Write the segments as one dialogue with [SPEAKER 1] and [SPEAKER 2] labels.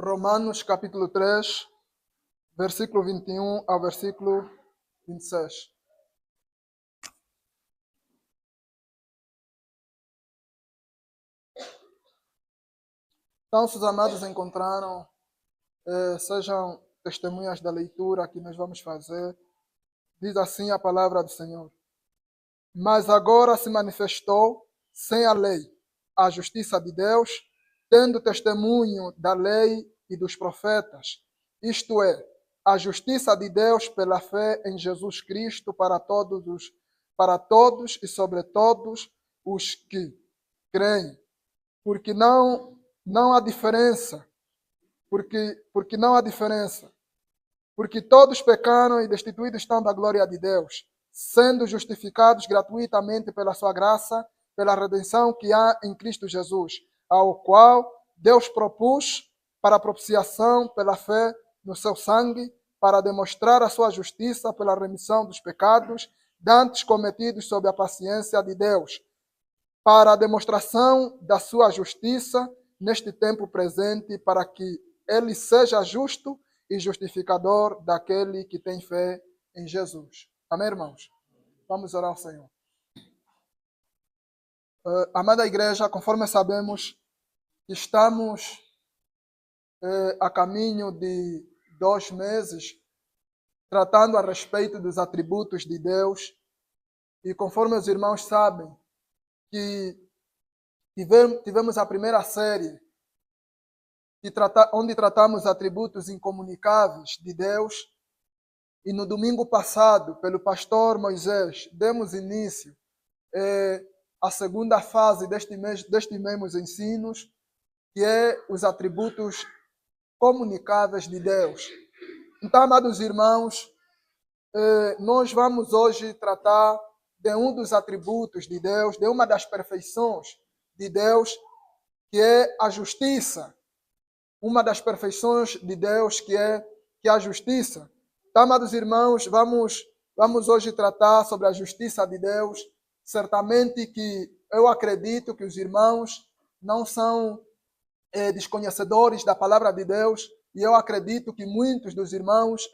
[SPEAKER 1] Romanos capítulo 3, versículo 21 ao versículo 26. Então, se os amados encontraram, sejam testemunhas da leitura que nós vamos fazer. Diz assim a palavra do Senhor. Mas agora se manifestou, sem a lei, a justiça de Deus, tendo testemunho da lei e dos profetas, isto é, a justiça de Deus pela fé em Jesus Cristo para todos e sobre todos os que creem. Porque não há diferença, porque não há diferença. Porque todos pecaram e destituídos estão da glória de Deus, sendo justificados gratuitamente pela sua graça, pela redenção que há em Cristo Jesus, ao qual Deus propôs para a propiciação pela fé no seu sangue, para demonstrar a sua justiça pela remissão dos pecados, dantes cometidos sob a paciência de Deus, para a demonstração da sua justiça neste tempo presente, para que ele seja justo e justificador daquele que tem fé em Jesus. Amém, irmãos? Vamos orar ao Senhor. Amada igreja, conforme sabemos, estamos a caminho de 2 meses tratando a respeito dos atributos de Deus. E conforme os irmãos sabem, que tivemos a primeira série onde tratamos atributos incomunicáveis de Deus. E no domingo passado, pelo pastor Moisés, demos início à segunda fase destes mesmos ensinos, que é os atributos comunicáveis de Deus. Então, amados irmãos, nós vamos hoje tratar de um dos atributos de Deus, de uma das perfeições de Deus, que é a justiça. Uma das perfeições de Deus, que é a justiça. Então, amados irmãos, vamos hoje tratar sobre a justiça de Deus. Certamente que eu acredito que os irmãos não são desconhecedores da palavra de Deus, e eu acredito que muitos dos irmãos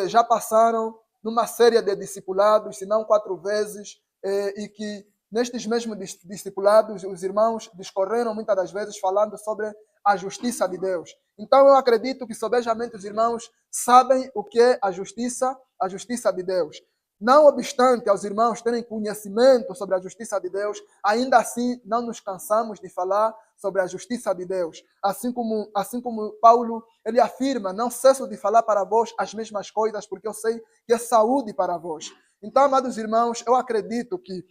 [SPEAKER 1] já passaram numa série de discipulados, se não 4 vezes, e que nestes mesmos discipulados os irmãos discorreram muitas das vezes falando sobre a justiça de Deus. Então eu acredito que sobejamente os irmãos sabem o que é a justiça de Deus. Não obstante aos irmãos terem conhecimento sobre a justiça de Deus, ainda assim não nos cansamos de falar sobre a justiça de Deus. Assim como Paulo, ele afirma, não cesso de falar para vós as mesmas coisas, porque eu sei que é saúde para vós. Então, amados irmãos, eu acredito que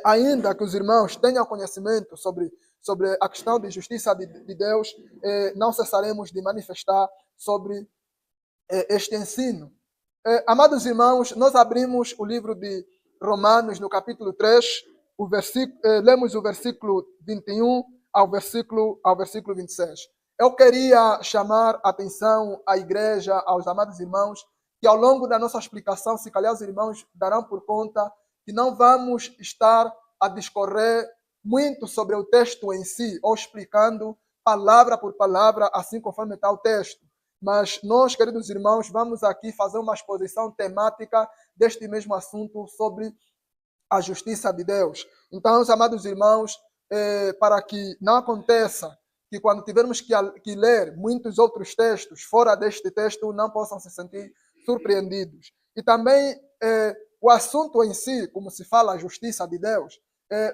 [SPEAKER 1] ainda que os irmãos tenham conhecimento sobre a questão de justiça de Deus, não cessaremos de manifestar sobre este ensino. Amados irmãos, nós abrimos o livro de Romanos no capítulo 3, lemos o versículo 21 ao versículo 26. Eu queria chamar a atenção à igreja, aos amados irmãos, que ao longo da nossa explicação, se calhar os irmãos darão por conta que não vamos estar a discorrer muito sobre o texto em si, ou explicando palavra por palavra, assim conforme está o texto. Mas nós, queridos irmãos, vamos aqui fazer uma exposição temática deste mesmo assunto sobre a justiça de Deus. Então, os amados irmãos, para que não aconteça que quando tivermos que ler muitos outros textos fora deste texto, não possam se sentir surpreendidos. E também o assunto em si, como se fala a justiça de Deus,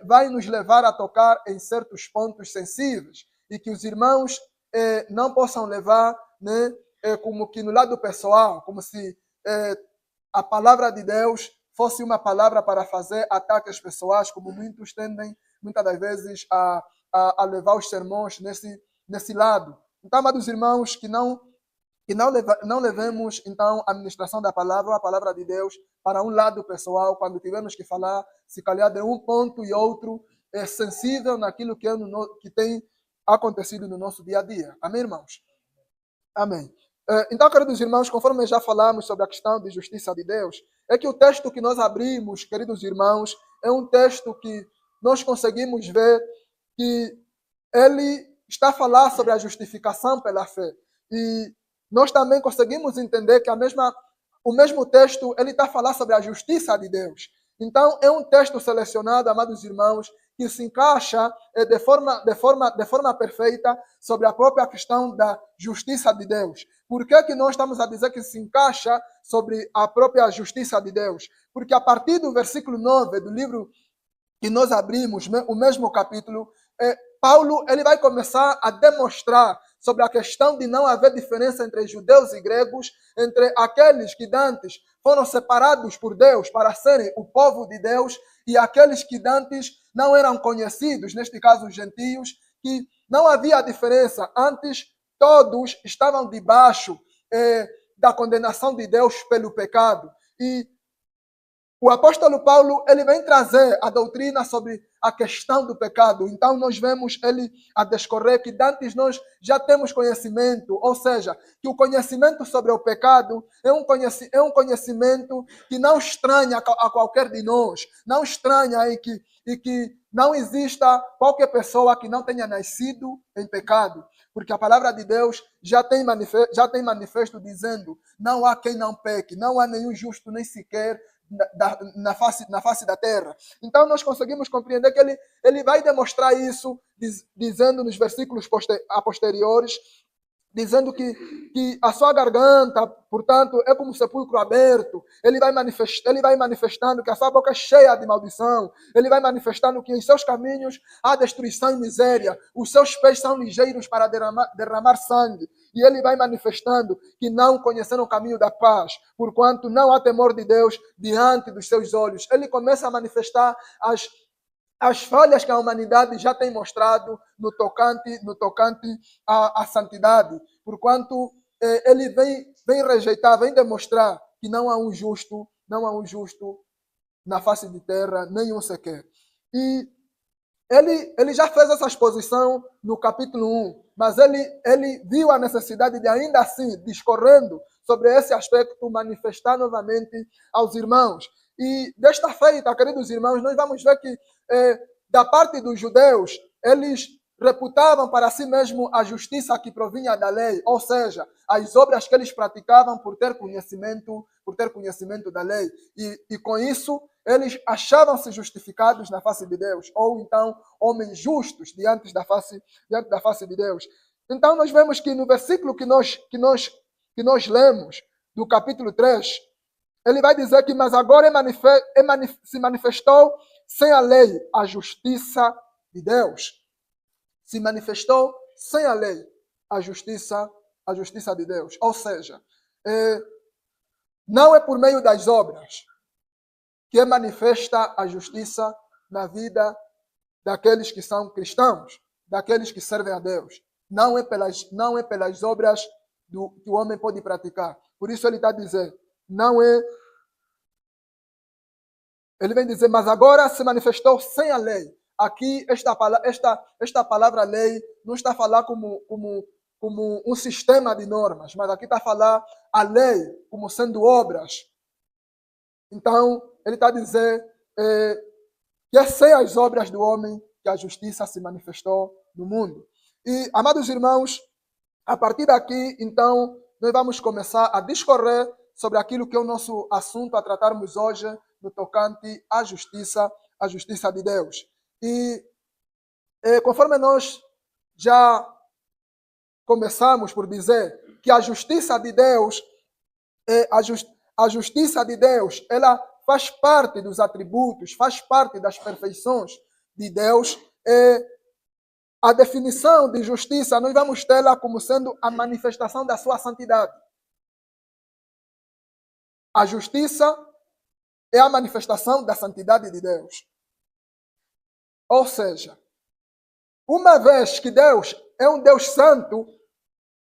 [SPEAKER 1] vai nos levar a tocar em certos pontos sensíveis e que os irmãos não possam levar, né, como que no lado pessoal, como se a palavra de Deus fosse uma palavra para fazer ataques pessoais, como muitos tendem, muitas das vezes, a levar os sermões nesse lado. Então, amados irmãos, que não levemos, então, a ministração da palavra, a palavra de Deus, para um lado pessoal, quando tivermos que falar, se calhar, de um ponto e outro, sensível naquilo que tem acontecido no nosso dia a dia. Amém, irmãos? Amém. Então, queridos irmãos, conforme já falamos sobre a questão de justiça de Deus, é que o texto que nós abrimos, queridos irmãos, é um texto que nós conseguimos ver que ele está a falar sobre a justificação pela fé. E nós também conseguimos entender que o mesmo texto ele está a falar sobre a justiça de Deus. Então, é um texto selecionado, amados irmãos, que se encaixa de forma perfeita sobre a própria questão da justiça de Deus. Por que nós estamos a dizer que se encaixa sobre a própria justiça de Deus? Porque a partir do versículo 9 do livro que nós abrimos, o mesmo capítulo, Paulo ele vai começar a demonstrar sobre a questão de não haver diferença entre judeus e gregos, entre aqueles que dantes foram separados por Deus para serem o povo de Deus e aqueles que dantes não eram conhecidos, neste caso os gentios, que não havia diferença. Antes, todos estavam debaixo da condenação de Deus pelo pecado. E o apóstolo Paulo ele vem trazer a doutrina sobre a questão do pecado. Então nós vemos ele a discorrer que antes nós já temos conhecimento, ou seja, que o conhecimento sobre o pecado é um conhecimento que não estranha a qualquer de nós, não estranha e que não exista qualquer pessoa que não tenha nascido em pecado. Porque a palavra de Deus já tem manifesto dizendo: não há quem não peque, não há nenhum justo nem sequer na face da terra. Então nós conseguimos compreender que ele vai demonstrar isso dizendo nos versículos posteriores, dizendo que a sua garganta, portanto, é como um sepulcro aberto. Ele vai manifestando que a sua boca é cheia de maldição. Ele vai manifestando que em seus caminhos há destruição e miséria. Os seus pés são ligeiros para derramar sangue. E ele vai manifestando que não conheceram o caminho da paz, porquanto não há temor de Deus diante dos seus olhos. Ele começa a manifestar as falhas que a humanidade já tem mostrado no tocante à santidade, porquanto ele vem rejeitar, vem demonstrar que não há um justo na face de terra, nenhum sequer. E ele já fez essa exposição no capítulo 1, mas ele viu a necessidade de, ainda assim, discorrendo sobre esse aspecto, manifestar novamente aos irmãos. E desta feita, queridos irmãos, nós vamos ver que da parte dos judeus, eles reputavam para si mesmo a justiça que provinha da lei, ou seja, as obras que eles praticavam por ter conhecimento da lei. E com isso, eles achavam-se justificados na face de Deus, ou então homens justos diante da face de Deus. Então nós vemos que no versículo que nós lemos, do capítulo 3, ele vai dizer que, mas agora se manifestou sem a lei a justiça de Deus. Se manifestou sem a lei a justiça de Deus. Ou seja, não é por meio das obras que é manifesta a justiça na vida daqueles que são cristãos, daqueles que servem a Deus. Não é pelas obras que o homem pode praticar. Por isso ele está a dizer, não é. Ele vem dizer, mas agora se manifestou sem a lei. Aqui, esta palavra lei não está a falar como um sistema de normas, mas aqui está a falar a lei como sendo obras. Então, ele está a dizer que é sem as obras do homem que a justiça se manifestou no mundo. E, amados irmãos, a partir daqui, então, nós vamos começar a discorrer sobre aquilo que é o nosso assunto a tratarmos hoje, no tocante à justiça de Deus. E conforme nós já começamos por dizer que a justiça de Deus, a justiça de Deus, ela faz parte dos atributos, faz parte das perfeições de Deus. A definição de justiça, nós vamos tê-la como sendo a manifestação da sua santidade. A justiça é a manifestação da santidade de Deus. Ou seja, uma vez que Deus é um Deus santo,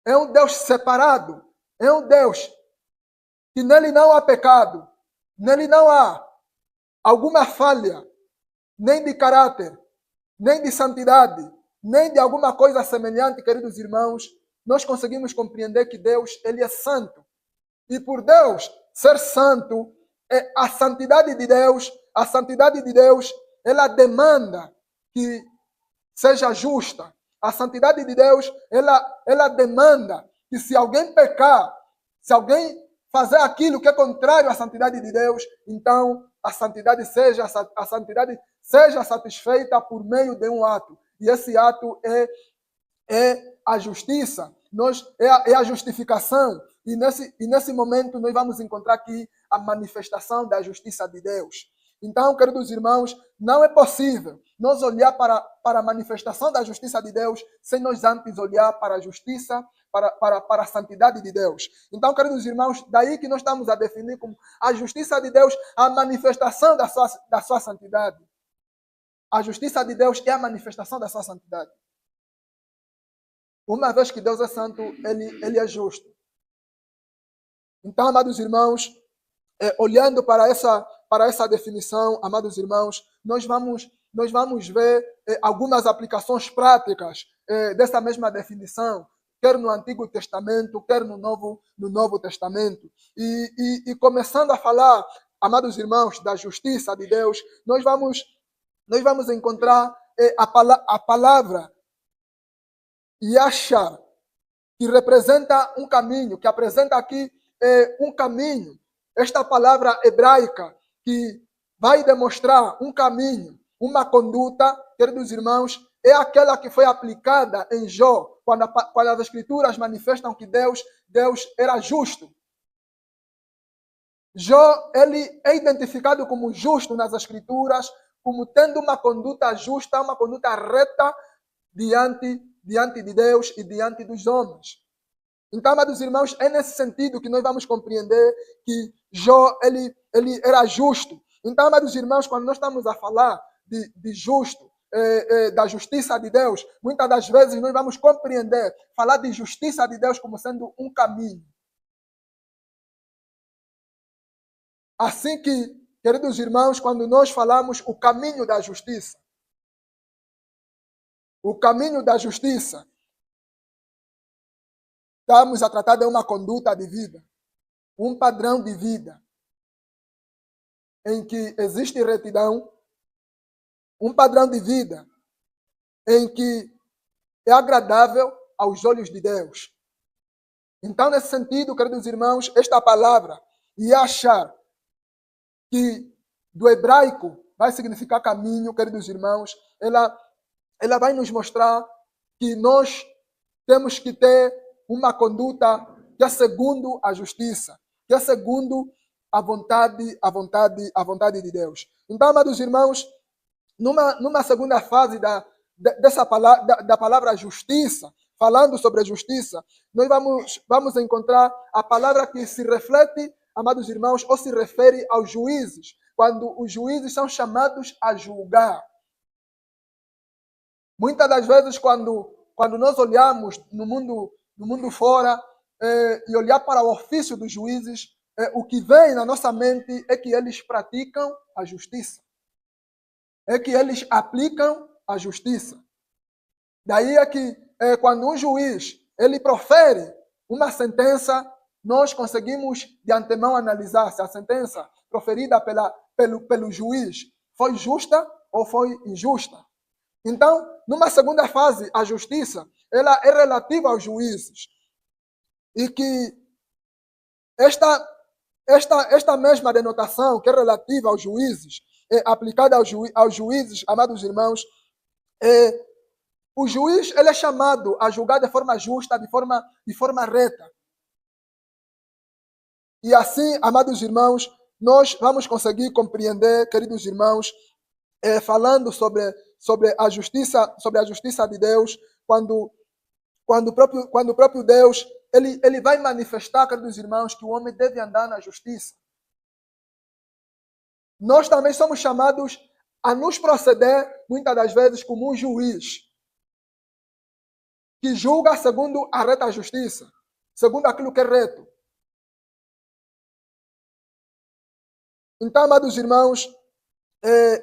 [SPEAKER 1] é um Deus separado, é um Deus que nele não há pecado, nele não há alguma falha, nem de caráter, nem de santidade, nem de alguma coisa semelhante, queridos irmãos, nós conseguimos compreender que Deus, ele é santo. E por Deus ser santo, a santidade de Deus, ela demanda que seja justa. A santidade de Deus, ela demanda que se alguém pecar, se alguém fazer aquilo que é contrário à santidade de Deus, então a santidade seja satisfeita por meio de um ato. E esse ato é a justiça, é a justificação. E nesse momento nós vamos encontrar aqui a manifestação da justiça de Deus. Então, queridos irmãos, não é possível nós olhar para a manifestação da justiça de Deus sem nós antes olhar para a justiça, para a santidade de Deus. Então, queridos irmãos, daí que nós estamos a definir como a justiça de Deus, a manifestação da sua santidade. A justiça de Deus é a manifestação da sua santidade. Uma vez que Deus é santo, ele é justo. Então, amados irmãos, olhando para essa definição, amados irmãos, nós vamos ver algumas aplicações práticas dessa mesma definição, quer no Antigo Testamento, quer no Novo Testamento. E começando a falar, amados irmãos, da justiça de Deus, nós vamos encontrar a palavra Yashar, que representa um caminho, que apresenta aqui um caminho. Esta palavra hebraica que vai demonstrar um caminho, uma conduta, queridos irmãos, é aquela que foi aplicada em Jó, quando as Escrituras manifestam que Deus era justo. Jó, ele é identificado como justo nas Escrituras, como tendo uma conduta justa, uma conduta reta diante de Deus e diante dos homens. Então, amados irmãos, é nesse sentido que nós vamos compreender que Jó, ele era justo. Então, amados irmãos, quando nós estamos a falar de justo, da justiça de Deus, muitas das vezes nós vamos compreender, falar de justiça de Deus como sendo um caminho. Assim que, queridos irmãos, quando nós falamos o caminho da justiça, estamos a tratar de uma conduta de vida, um padrão de vida, em que existe retidão, um padrão de vida em que é agradável aos olhos de Deus. Então, nesse sentido, queridos irmãos, esta palavra, Yashar, que do hebraico vai significar caminho, queridos irmãos, ela vai nos mostrar que nós temos que ter uma conduta que é segundo a justiça, que é segundo a vontade de Deus. Então, amados irmãos, numa segunda fase da palavra justiça, falando sobre a justiça, nós vamos encontrar a palavra que se reflete, amados irmãos, ou se refere aos juízes, quando os juízes são chamados a julgar. Muitas das vezes, quando nós olhamos no mundo fora e olhar para o ofício dos juízes, o que vem na nossa mente é que eles praticam a justiça. É que eles aplicam a justiça. Daí é que quando um juiz ele profere uma sentença, nós conseguimos de antemão analisar se a sentença proferida pelo juiz foi justa ou foi injusta. Então, numa segunda fase, a justiça ela é relativa aos juízes. E que esta mesma denotação, que é relativa aos juízes, aplicada aos juízes, amados irmãos, o juiz ele é chamado a julgar de forma justa, de forma reta. E assim, amados irmãos, nós vamos conseguir compreender, queridos irmãos, falando sobre a justiça de Deus, quando o próprio Deus ele vai manifestar, queridos irmãos, que o homem deve andar na justiça. Nós também somos chamados a nos proceder, muitas das vezes, como um juiz que julga segundo a reta justiça, segundo aquilo que é reto. Então, amados irmãos,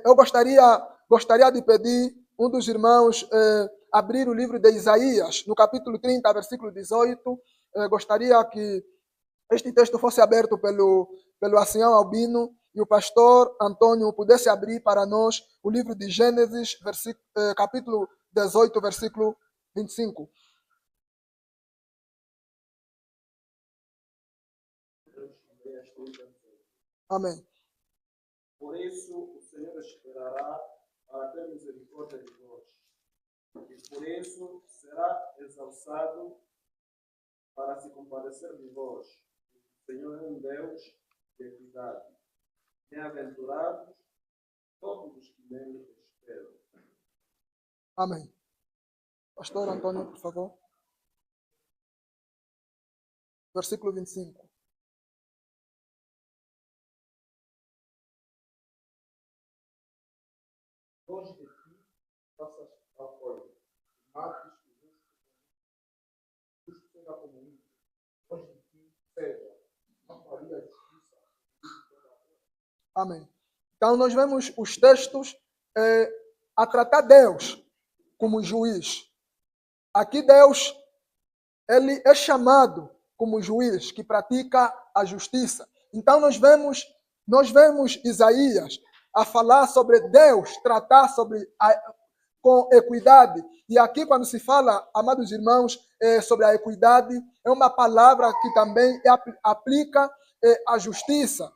[SPEAKER 1] eu gostaria de pedir um dos irmãos abrir o livro de Isaías, no capítulo 30, versículo 18. Gostaria que este texto fosse aberto pelo ancião Albino e o pastor Antônio pudesse abrir para nós o livro de Gênesis, capítulo 18, versículo 25. Amém.
[SPEAKER 2] Por isso o Senhor esperará para ter misericórdia de vós, e por isso será exalçado para se compadecer de vós. O Senhor é um Deus de equidade. Bem-aventurados todos os que nele esperam.
[SPEAKER 1] Amém. Pastor Antônio, por favor. Versículo 25.
[SPEAKER 2] Longe de ti faças tal coisa, mates o justo seja como ímpio. Longe de ti seja, não faria justiça.
[SPEAKER 1] Amém. Então nós vemos os textos a tratar Deus como juiz. Aqui Deus, ele é chamado como juiz que pratica a justiça. Então nós vemos Isaías a falar sobre Deus, tratar com equidade. E aqui quando se fala, amados irmãos, sobre a equidade, é uma palavra que também aplica a justiça.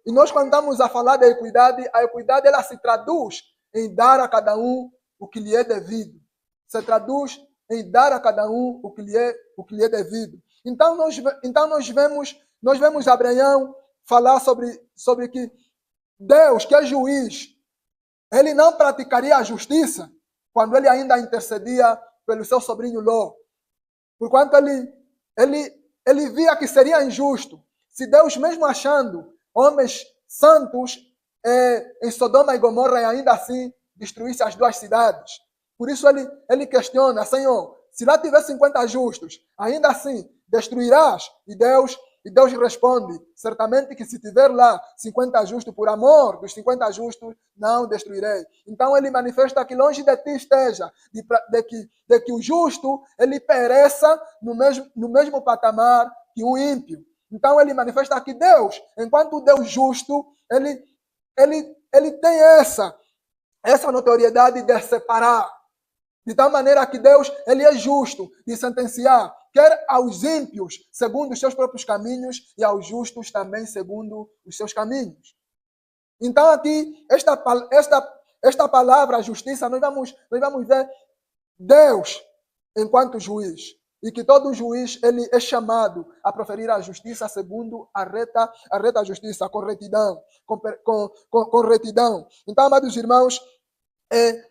[SPEAKER 1] E nós quando estamos a falar da equidade, a equidade ela se traduz em dar a cada um o que lhe é devido. Se traduz em dar a cada um o que lhe é devido. Então nós vemos Abraão falar sobre que Deus, que é juiz, ele não praticaria a justiça quando ele ainda intercedia pelo seu sobrinho Ló. Porquanto ele via que seria injusto se Deus, mesmo achando homens santos em Sodoma e Gomorra, e ainda assim destruísse as duas cidades. Por isso ele questiona, Senhor, se lá tiver 50 justos, ainda assim destruirás? E Deus responde, certamente que se tiver lá 50 justos, por amor dos 50 justos, não destruirei. Então ele manifesta que longe de ti esteja, de que o justo, ele pereça no mesmo patamar que o ímpio. Então ele manifesta que Deus, enquanto Deus justo, ele tem essa notoriedade de separar. De tal maneira que Deus, ele é justo de sentenciar, quer aos ímpios, segundo os seus próprios caminhos, e aos justos também, segundo os seus caminhos. Então aqui, esta palavra, justiça, nós vamos ver Deus enquanto juiz. E que todo juiz, ele é chamado a proferir a justiça segundo a reta justiça, com retidão. Com retidão. Então, amados irmãos,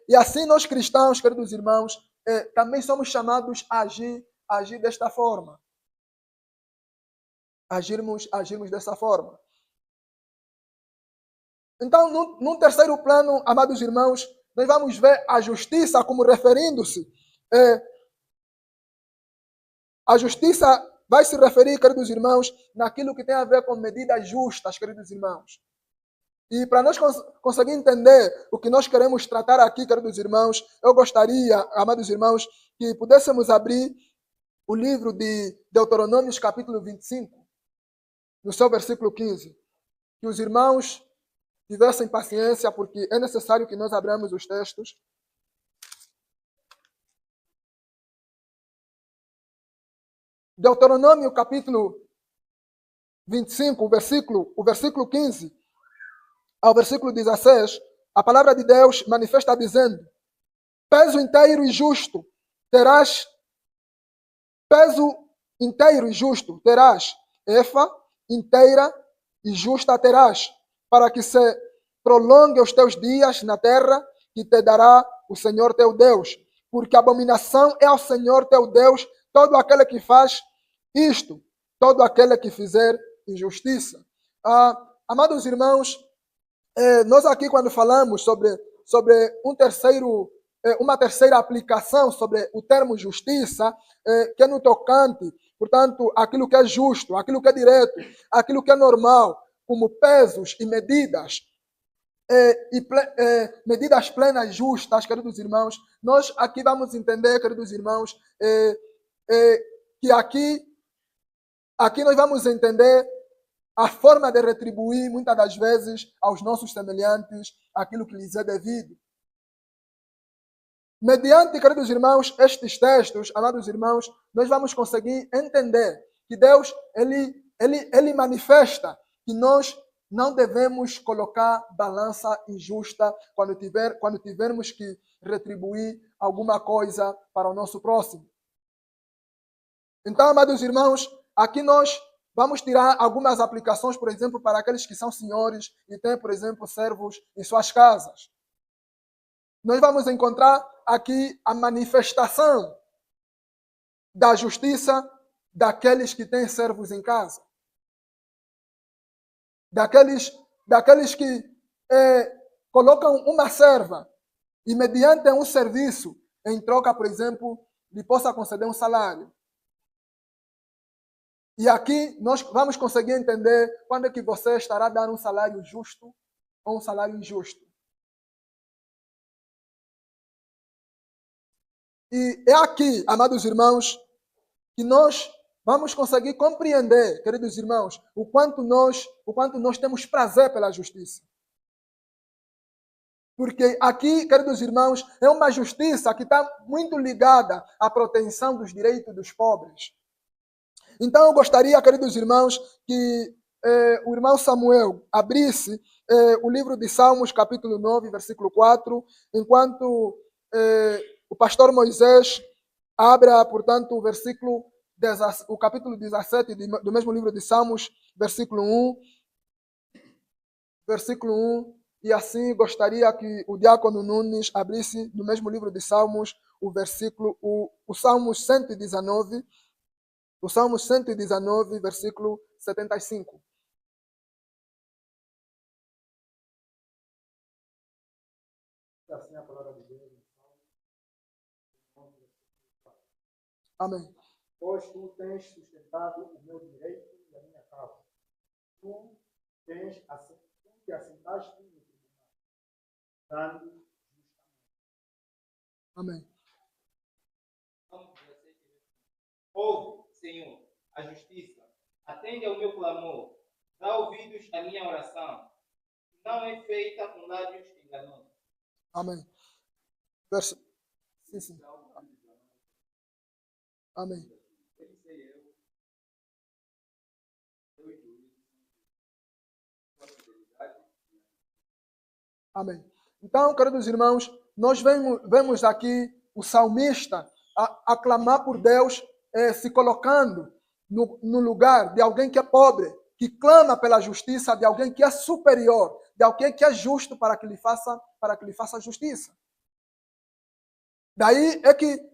[SPEAKER 1] e assim nós cristãos, queridos irmãos, também somos chamados a agir desta forma. Agirmos dessa forma. Então, num terceiro plano, amados irmãos, nós vamos ver a justiça como referindo-se. A justiça vai se referir, queridos irmãos, naquilo que tem a ver com medidas justas, queridos irmãos. E para nós conseguir entender o que nós queremos tratar aqui, queridos irmãos, eu gostaria, amados irmãos, que pudéssemos abrir o livro de Deuteronômios, capítulo 25, no seu versículo 15. Que os irmãos tivessem paciência, porque é necessário que nós abramos os textos. Deuteronômio, capítulo 25, o versículo 15 ao versículo 16, a palavra de Deus manifesta dizendo: peso inteiro e justo terás, efa inteira e justa terás, para que se prolongue os teus dias na terra que te dará o Senhor teu Deus, porque abominação é ao Senhor teu Deus todo aquele que faz isto, todo aquele que fizer injustiça. Amados irmãos, nós aqui quando falamos sobre uma terceira aplicação sobre o termo justiça, que é no tocante, portanto, aquilo que é justo, aquilo que é direto, aquilo que é normal, como pesos e medidas, medidas plenas justas, queridos irmãos, nós aqui vamos entender, queridos irmãos, que aqui nós vamos entender a forma de retribuir, muitas das vezes, aos nossos semelhantes aquilo que lhes é devido. Mediante, queridos irmãos, estes textos, amados irmãos, nós vamos conseguir entender que Deus, ele manifesta que nós não devemos colocar balança injusta quando tivermos que retribuir alguma coisa para o nosso próximo. Então, amados irmãos, aqui nós vamos tirar algumas aplicações, por exemplo, para aqueles que são senhores e têm, por exemplo, servos em suas casas. Nós vamos encontrar aqui a manifestação da justiça daqueles que têm servos em casa. Daqueles que colocam uma serva e, mediante um serviço, em troca, por exemplo, lhe possa conceder um salário. E aqui nós vamos conseguir entender quando é que você estará dando um salário justo ou um salário injusto. E é aqui, amados irmãos, que nós vamos conseguir compreender, queridos irmãos, o quanto nós temos prazer pela justiça. Porque aqui, queridos irmãos, é uma justiça que está muito ligada à proteção dos direitos dos pobres. Então, eu gostaria, queridos irmãos, que o irmão Samuel abrisse o livro de Salmos, capítulo 9, versículo 4, enquanto o pastor Moisés abra, portanto, o capítulo 17 do mesmo livro de Salmos, versículo 1, e assim gostaria que o diácono Nunes abrisse no mesmo livro de Salmos o Salmos 119, o Salmo 119, versículo 75.
[SPEAKER 2] Assim a palavra de Deus.
[SPEAKER 1] Amém.
[SPEAKER 2] Pois tu tens sustentado o meu direito e a minha causa. Tu te assentaste no tribunal, dando justamente.
[SPEAKER 1] Amém.
[SPEAKER 3] Ouve, Senhor, a justiça. Atende ao meu clamor. Dá ouvidos à minha oração. Não é feita com lábios enganosos.
[SPEAKER 1] Amém. Sim. Amém. Amém. Então, queridos irmãos, nós vemos aqui o salmista a clamar por Deus, se colocando no lugar de alguém que é pobre, que clama pela justiça de alguém que é superior, de alguém que é justo para que lhe faça justiça. Daí é que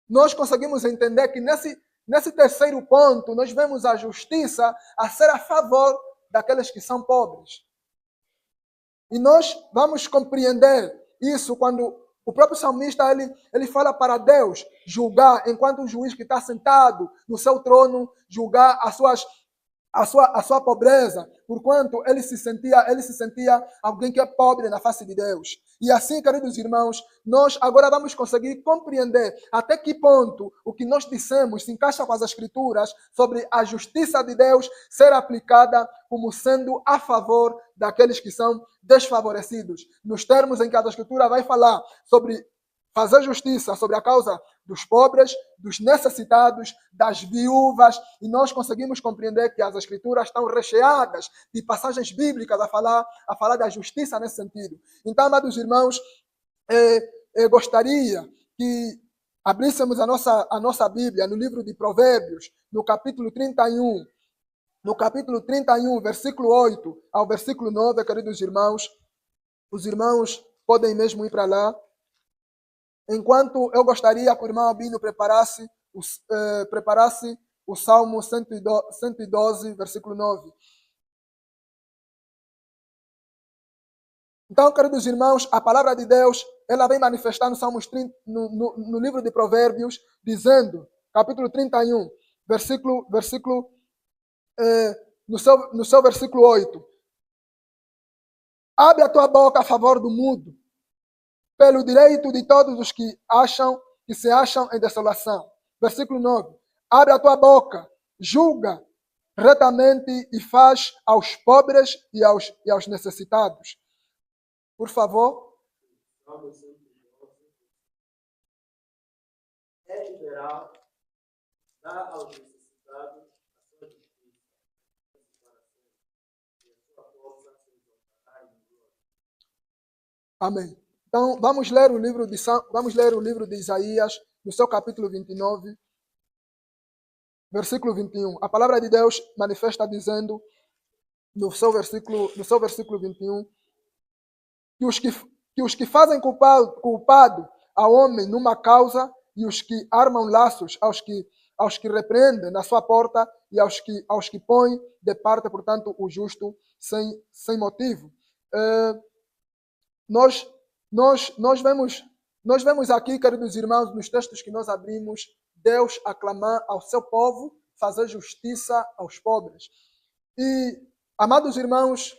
[SPEAKER 1] nós conseguimos entender que nesse terceiro ponto nós vemos a justiça a ser a favor daqueles que são pobres. E nós vamos compreender isso quando o próprio salmista ele fala para Deus julgar, enquanto o juiz que está sentado no seu trono, julgar a sua pobreza, porquanto ele se sentia alguém que é pobre na face de Deus. E assim, queridos irmãos, nós agora vamos conseguir compreender até que ponto o que nós dissemos se encaixa com as Escrituras sobre a justiça de Deus ser aplicada como sendo a favor daqueles que são desfavorecidos. Nos termos em que a Escritura vai falar sobre fazer justiça sobre a causa dos pobres, dos necessitados, das viúvas, e nós conseguimos compreender que as Escrituras estão recheadas de passagens bíblicas a falar da justiça nesse sentido. Então, amados irmãos, gostaria que abríssemos a nossa Bíblia no livro de Provérbios, no capítulo 31. No capítulo 31, versículo 8 ao versículo 9, queridos irmãos, os irmãos podem mesmo ir para lá. Enquanto eu gostaria que o irmão Albino preparasse o Salmo 112, versículo 9. Então, queridos irmãos, a palavra de Deus, ela vem manifestar no Salmos 30, no livro de Provérbios, dizendo, capítulo 31, no seu versículo 8. Abre a tua boca a favor do mudo, pelo direito de todos os que se acham em desolação. Versículo 9. Abre a tua boca, julga retamente e faz aos pobres e aos necessitados. Por favor.
[SPEAKER 2] é liberal, dá aos necessitados a sua justiça, e a sua força se exaltará em glória.
[SPEAKER 1] Amém. Então, vamos ler o livro de Isaías, no seu capítulo 29, versículo 21. A palavra de Deus manifesta dizendo, no seu versículo 21, que os que fazem culpado ao homem numa causa e os que armam laços aos que repreendem na sua porta e aos que põem de parte, portanto, o justo sem motivo. Nós vemos aqui, queridos irmãos, nos textos que nós abrimos, Deus aclamar ao seu povo, fazer justiça aos pobres. E, amados irmãos,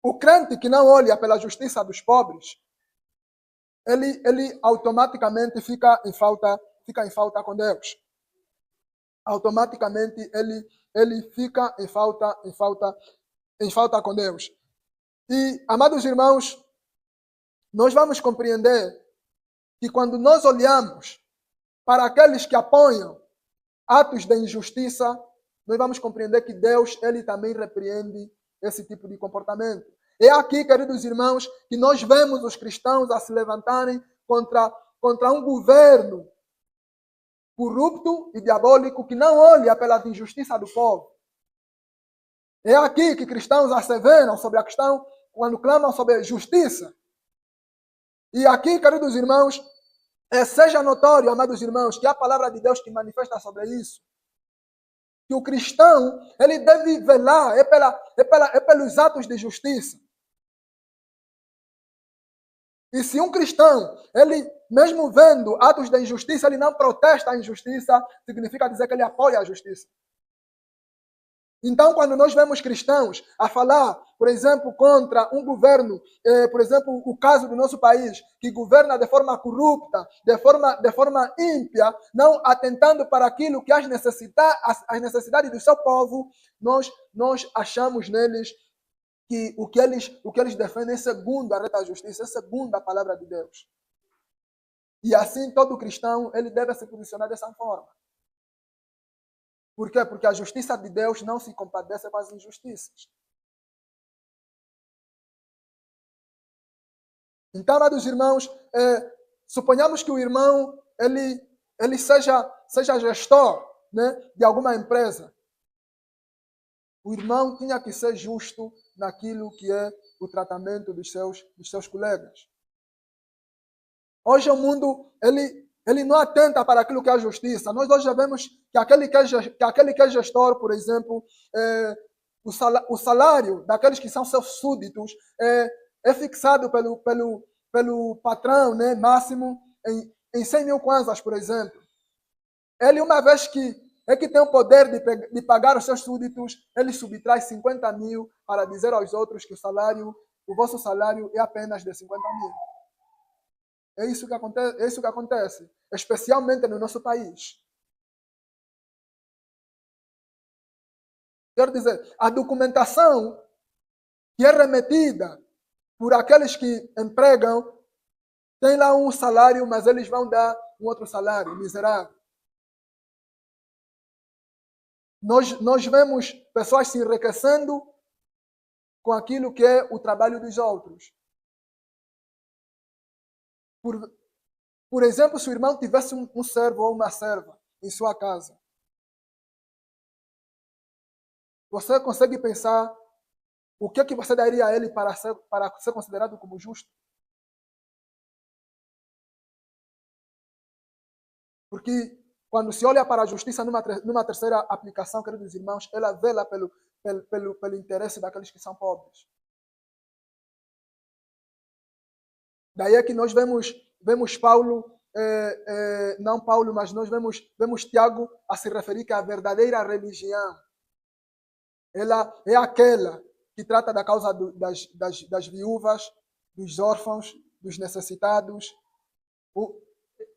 [SPEAKER 1] o crente que não olha pela justiça dos pobres, ele automaticamente fica em falta com Deus. Automaticamente ele fica em falta com Deus. E, amados irmãos, nós vamos compreender que quando nós olhamos para aqueles que apoiam atos de injustiça, nós vamos compreender que Deus, ele também repreende esse tipo de comportamento. É aqui, queridos irmãos, que nós vemos os cristãos a se levantarem contra um governo corrupto e diabólico que não olha pela injustiça do povo. É aqui que cristãos asseveram sobre a questão quando clamam sobre justiça. E aqui, queridos irmãos, seja notório, amados irmãos, que a palavra de Deus que manifesta sobre isso. Que o cristão, ele deve velar, pelos atos de justiça. E se um cristão, ele, mesmo vendo atos de injustiça, ele não protesta a injustiça, significa dizer que ele apoia a justiça. Então, quando nós vemos cristãos a falar, por exemplo, contra um governo, por exemplo, o caso do nosso país, que governa de forma corrupta, de forma ímpia, não atentando para aquilo que as necessidades do seu povo, nós achamos neles que o que eles defendem é segundo a reta justiça, é segundo a palavra de Deus. E assim, todo cristão, ele deve se posicionar dessa forma. Por quê? Porque a justiça de Deus não se compadece com as injustiças. Então, amados irmãos, suponhamos que o irmão ele seja gestor, né, de alguma empresa. O irmão tinha que ser justo naquilo que é o tratamento dos seus colegas. Hoje o mundo ele não atenta para aquilo que é a justiça. Nós hoje vemos que aquele que é gestor, por exemplo, o salário daqueles que são seus súditos é fixado pelo patrão, né, máximo em 100 mil kwanzas, por exemplo. Ele, uma vez que tem o poder de pagar os seus súditos, ele subtrai 50 mil para dizer aos outros que o vosso salário é apenas de 50 mil. É isso que acontece, especialmente no nosso país. Quero dizer, a documentação que é remetida por aqueles que empregam tem lá um salário, mas eles vão dar um outro salário, miserável. Nós vemos pessoas se enriquecendo com aquilo que é o trabalho dos outros. Por exemplo, se o irmão tivesse um servo ou uma serva em sua casa, você consegue pensar o que você daria a ele para ser considerado como justo? Porque quando se olha para a justiça numa terceira aplicação, queridos irmãos, ela vela pelo interesse daqueles que são pobres. Daí é que nós vemos Paulo, não Paulo, mas nós vemos Tiago a se referir que a verdadeira religião, ela é aquela que trata da causa das viúvas, dos órfãos, dos necessitados.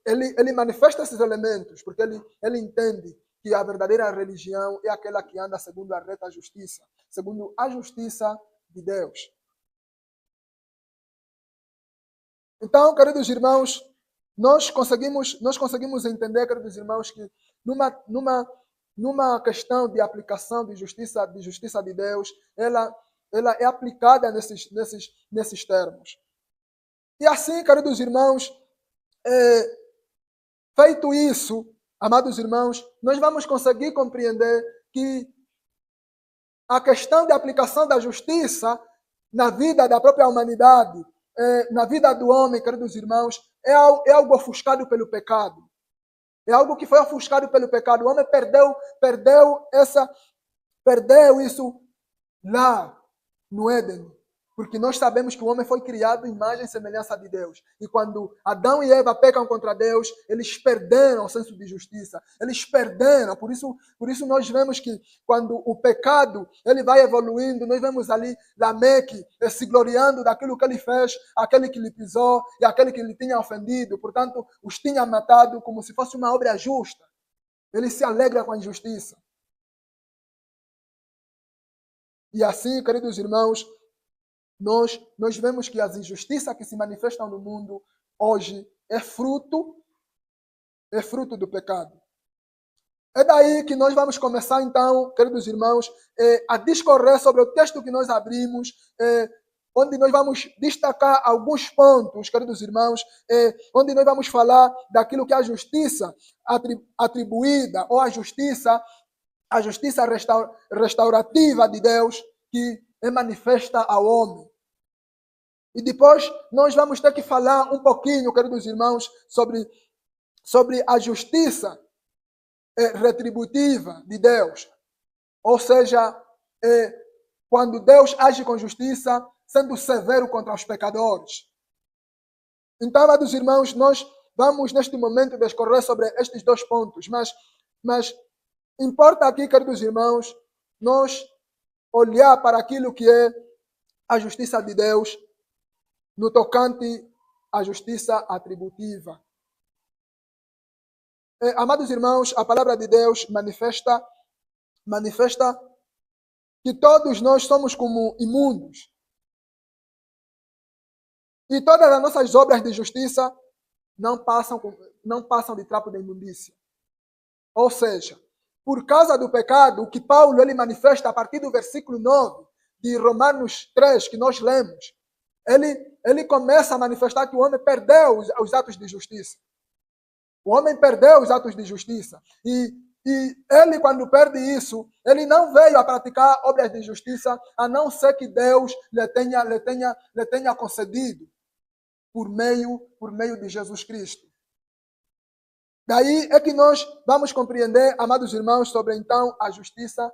[SPEAKER 1] Ele manifesta esses elementos, porque ele entende que a verdadeira religião é aquela que anda segundo a reta justiça, segundo a justiça de Deus. Então, queridos irmãos, nós conseguimos entender, queridos irmãos, que numa questão de aplicação de justiça de Deus, ela é aplicada nesses termos. E assim, queridos irmãos, feito isso, amados irmãos, nós vamos conseguir compreender que a questão de aplicação da justiça na vida da própria humanidade, na vida do homem, queridos irmãos, é algo ofuscado pelo pecado. É algo que foi ofuscado pelo pecado. O homem perdeu isso lá no Éden. Porque nós sabemos que o homem foi criado em imagem e semelhança de Deus. E quando Adão e Eva pecam contra Deus, eles perderam o senso de justiça. Eles perderam. Por isso nós vemos que quando o pecado ele vai evoluindo, nós vemos ali Lameque se gloriando daquilo que ele fez, aquele que lhe pisou e aquele que lhe tinha ofendido. Portanto, os tinha matado como se fosse uma obra justa. Ele se alegra com a injustiça. E assim, queridos irmãos, nós vemos que as injustiças que se manifestam no mundo hoje é fruto do pecado. É daí que nós vamos começar, então, queridos irmãos, a discorrer sobre o texto que nós abrimos, onde nós vamos destacar alguns pontos, queridos irmãos, onde nós vamos falar daquilo que é a justiça atribuída, ou a justiça restaurativa de Deus, que é manifesta ao homem. E depois nós vamos ter que falar um pouquinho, queridos irmãos, sobre a justiça retributiva de Deus. Ou seja, quando Deus age com justiça, sendo severo contra os pecadores. Então, amados irmãos, nós vamos neste momento discorrer sobre estes dois pontos. Mas importa aqui, queridos irmãos, nós olhar para aquilo que é a justiça de Deus no tocante à justiça atributiva. Amados irmãos, a palavra de Deus manifesta que todos nós somos como imundos. E todas as nossas obras de justiça não passam de trapo de imundícia. Ou seja, por causa do pecado, o que Paulo ele manifesta a partir do versículo 9 de Romanos 3, que nós lemos, ele começa a manifestar que o homem perdeu os atos de justiça. O homem perdeu os atos de justiça. E ele, quando perde isso, ele não veio a praticar obras de justiça, a não ser que Deus lhe tenha concedido por meio de Jesus Cristo. Daí é que nós vamos compreender, amados irmãos, sobre então a justiça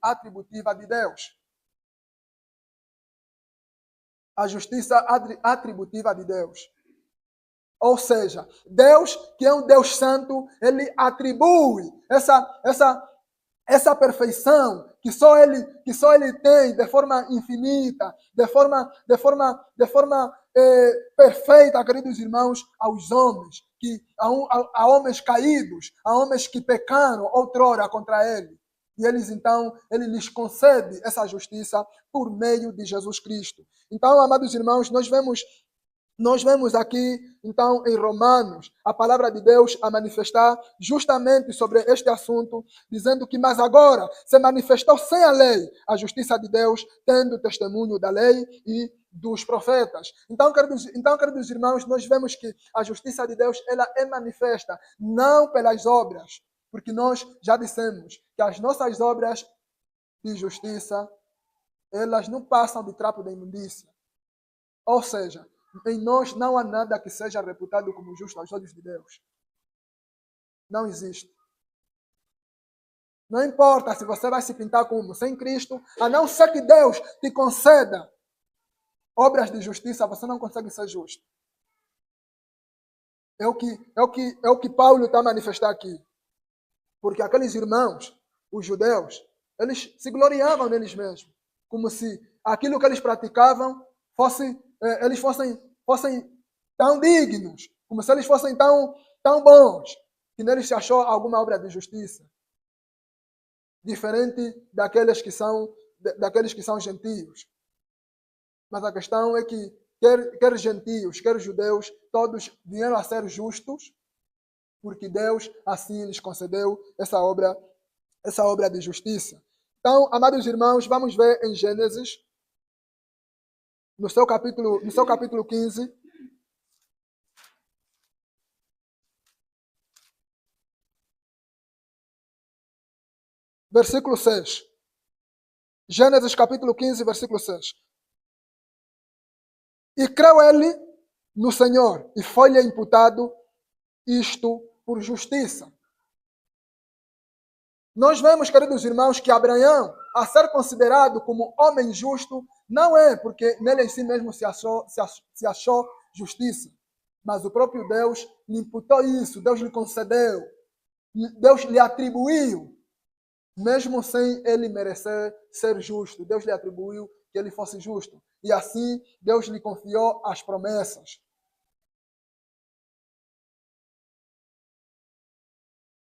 [SPEAKER 1] atributiva de Deus. A justiça atributiva de Deus. Ou seja, Deus, que é um Deus santo, ele atribui essa perfeição que só ele tem de forma infinita, de forma perfeita, queridos irmãos, aos homens, a homens caídos, a homens que pecaram outrora contra ele. E ele lhes concede essa justiça por meio de Jesus Cristo. Então, amados irmãos, nós vemos aqui, então, em Romanos, a palavra de Deus a manifestar justamente sobre este assunto, dizendo que, mas agora se manifestou sem a lei a justiça de Deus, tendo testemunho da lei e dos profetas. Então, queridos irmãos, nós vemos que a justiça de Deus ela é manifesta não pelas obras, porque nós já dissemos que as nossas obras de justiça, elas não passam de trapo de imundícia. Ou seja, em nós não há nada que seja reputado como justo aos olhos de Deus. Não existe. Não importa se você vai se pintar como sem Cristo, a não ser que Deus te conceda obras de justiça, você não consegue ser justo. É o que Paulo está a manifestar aqui. Porque aqueles irmãos, os judeus, eles se gloriavam neles mesmos. Como se aquilo que eles praticavam eles fossem tão dignos, como se eles fossem tão bons, que neles se achou alguma obra de justiça. Diferente daqueles que são gentios. Mas a questão é que quer gentios, quer judeus, todos vieram a ser justos, porque Deus assim lhes concedeu essa obra de justiça. Então, amados irmãos, vamos ver em Gênesis, no seu capítulo 15, versículo 6. Gênesis capítulo 15, versículo 6. E creu ele no Senhor, e foi-lhe imputado isto por justiça. Nós vemos, queridos irmãos, que Abraão, a ser considerado como homem justo, não é porque nele em si mesmo se achou justiça, mas o próprio Deus lhe imputou isso, Deus lhe concedeu, Deus lhe atribuiu, mesmo sem ele merecer ser justo, Deus lhe atribuiu que ele fosse justo. E assim, Deus lhe confiou as promessas.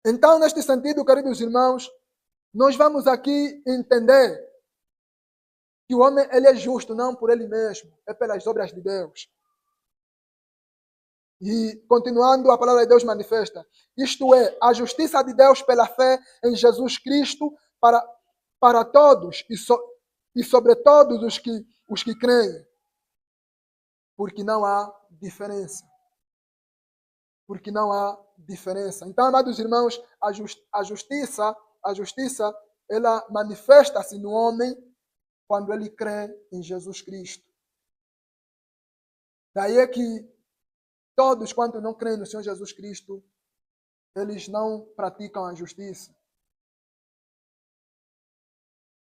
[SPEAKER 1] Então, neste sentido, queridos irmãos, nós vamos aqui entender que o homem ele é justo não por ele mesmo, é pelas obras de Deus. E, continuando, a palavra de Deus manifesta, isto é, a justiça de Deus pela fé em Jesus Cristo para todos e sobre todos os que creem, porque não há diferença. Porque não há diferença. Então, amados irmãos, a justiça, ela manifesta-se no homem quando ele crê em Jesus Cristo. Daí é que todos quanto não creem no Senhor Jesus Cristo, eles não praticam a justiça.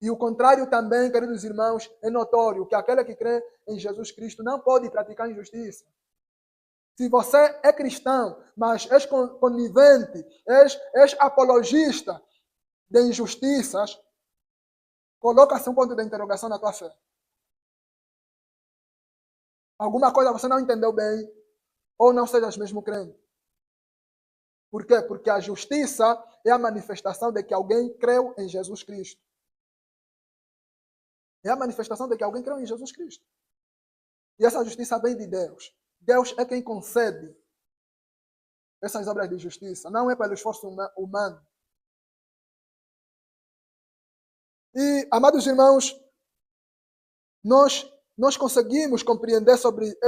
[SPEAKER 1] E o contrário também, queridos irmãos, é notório que aquele que crê em Jesus Cristo não pode praticar injustiça. Se você é cristão, mas és conivente, és apologista de injustiças, coloca-se um ponto de interrogação na tua fé. Alguma coisa você não entendeu bem, ou não sejas mesmo crente. Por quê? Porque a justiça é a manifestação de que alguém creu em Jesus Cristo. É a manifestação de que alguém creu em Jesus Cristo. E essa justiça vem de Deus. Deus é quem concede essas obras de justiça, não é pelo esforço humano. E, amados irmãos, nós conseguimos compreender sobre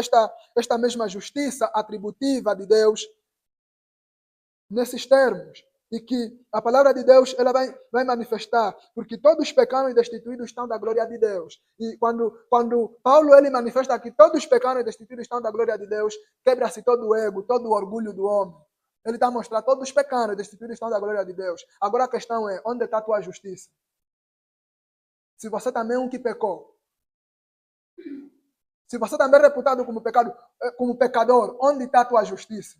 [SPEAKER 1] esta mesma justiça atributiva de Deus nesses termos. E que a palavra de Deus ela vai manifestar, porque todos pecaram e destituídos estão da glória de Deus. E quando Paulo ele manifesta que todos pecaram e destituídos estão da glória de Deus, quebra-se todo o ego, todo o orgulho do homem. Ele está mostrando todos pecaram e destituídos estão da glória de Deus. Agora a questão é, onde está a tua justiça? Se você também é um que pecou, se você também é reputado como pecador, onde está a tua justiça?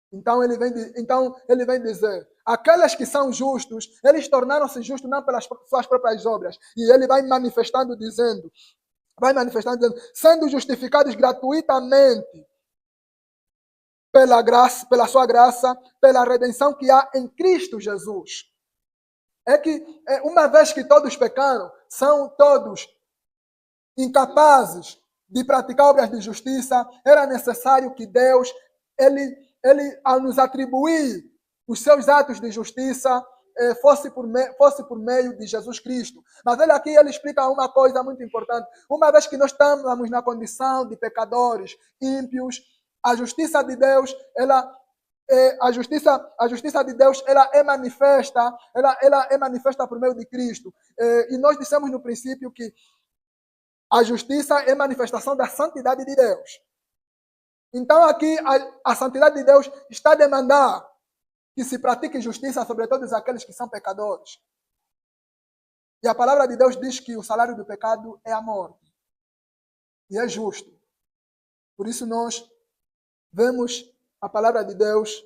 [SPEAKER 1] Então ele vem dizer, aqueles que são justos, eles tornaram-se justos não pelas suas próprias obras. E ele vai manifestando dizendo, sendo justificados gratuitamente pela graça, pela sua graça, pela redenção que há em Cristo Jesus. É que, uma vez que todos pecaram, são todos incapazes de praticar obras de justiça, era necessário que Deus, ele ao nos atribuir os seus atos de justiça, fosse por meio de Jesus Cristo. Mas ele explica uma coisa muito importante. Uma vez que nós estamos na condição de pecadores, ímpios, a justiça de Deus, a justiça de Deus, ela é manifesta por meio de Cristo. E nós dissemos no princípio que a justiça é manifestação da santidade de Deus. Então aqui a santidade de Deus está a demandar que se pratique justiça sobre todos aqueles que são pecadores. E a palavra de Deus diz que o salário do pecado é a morte. E é justo. Por isso nós vemos a palavra de Deus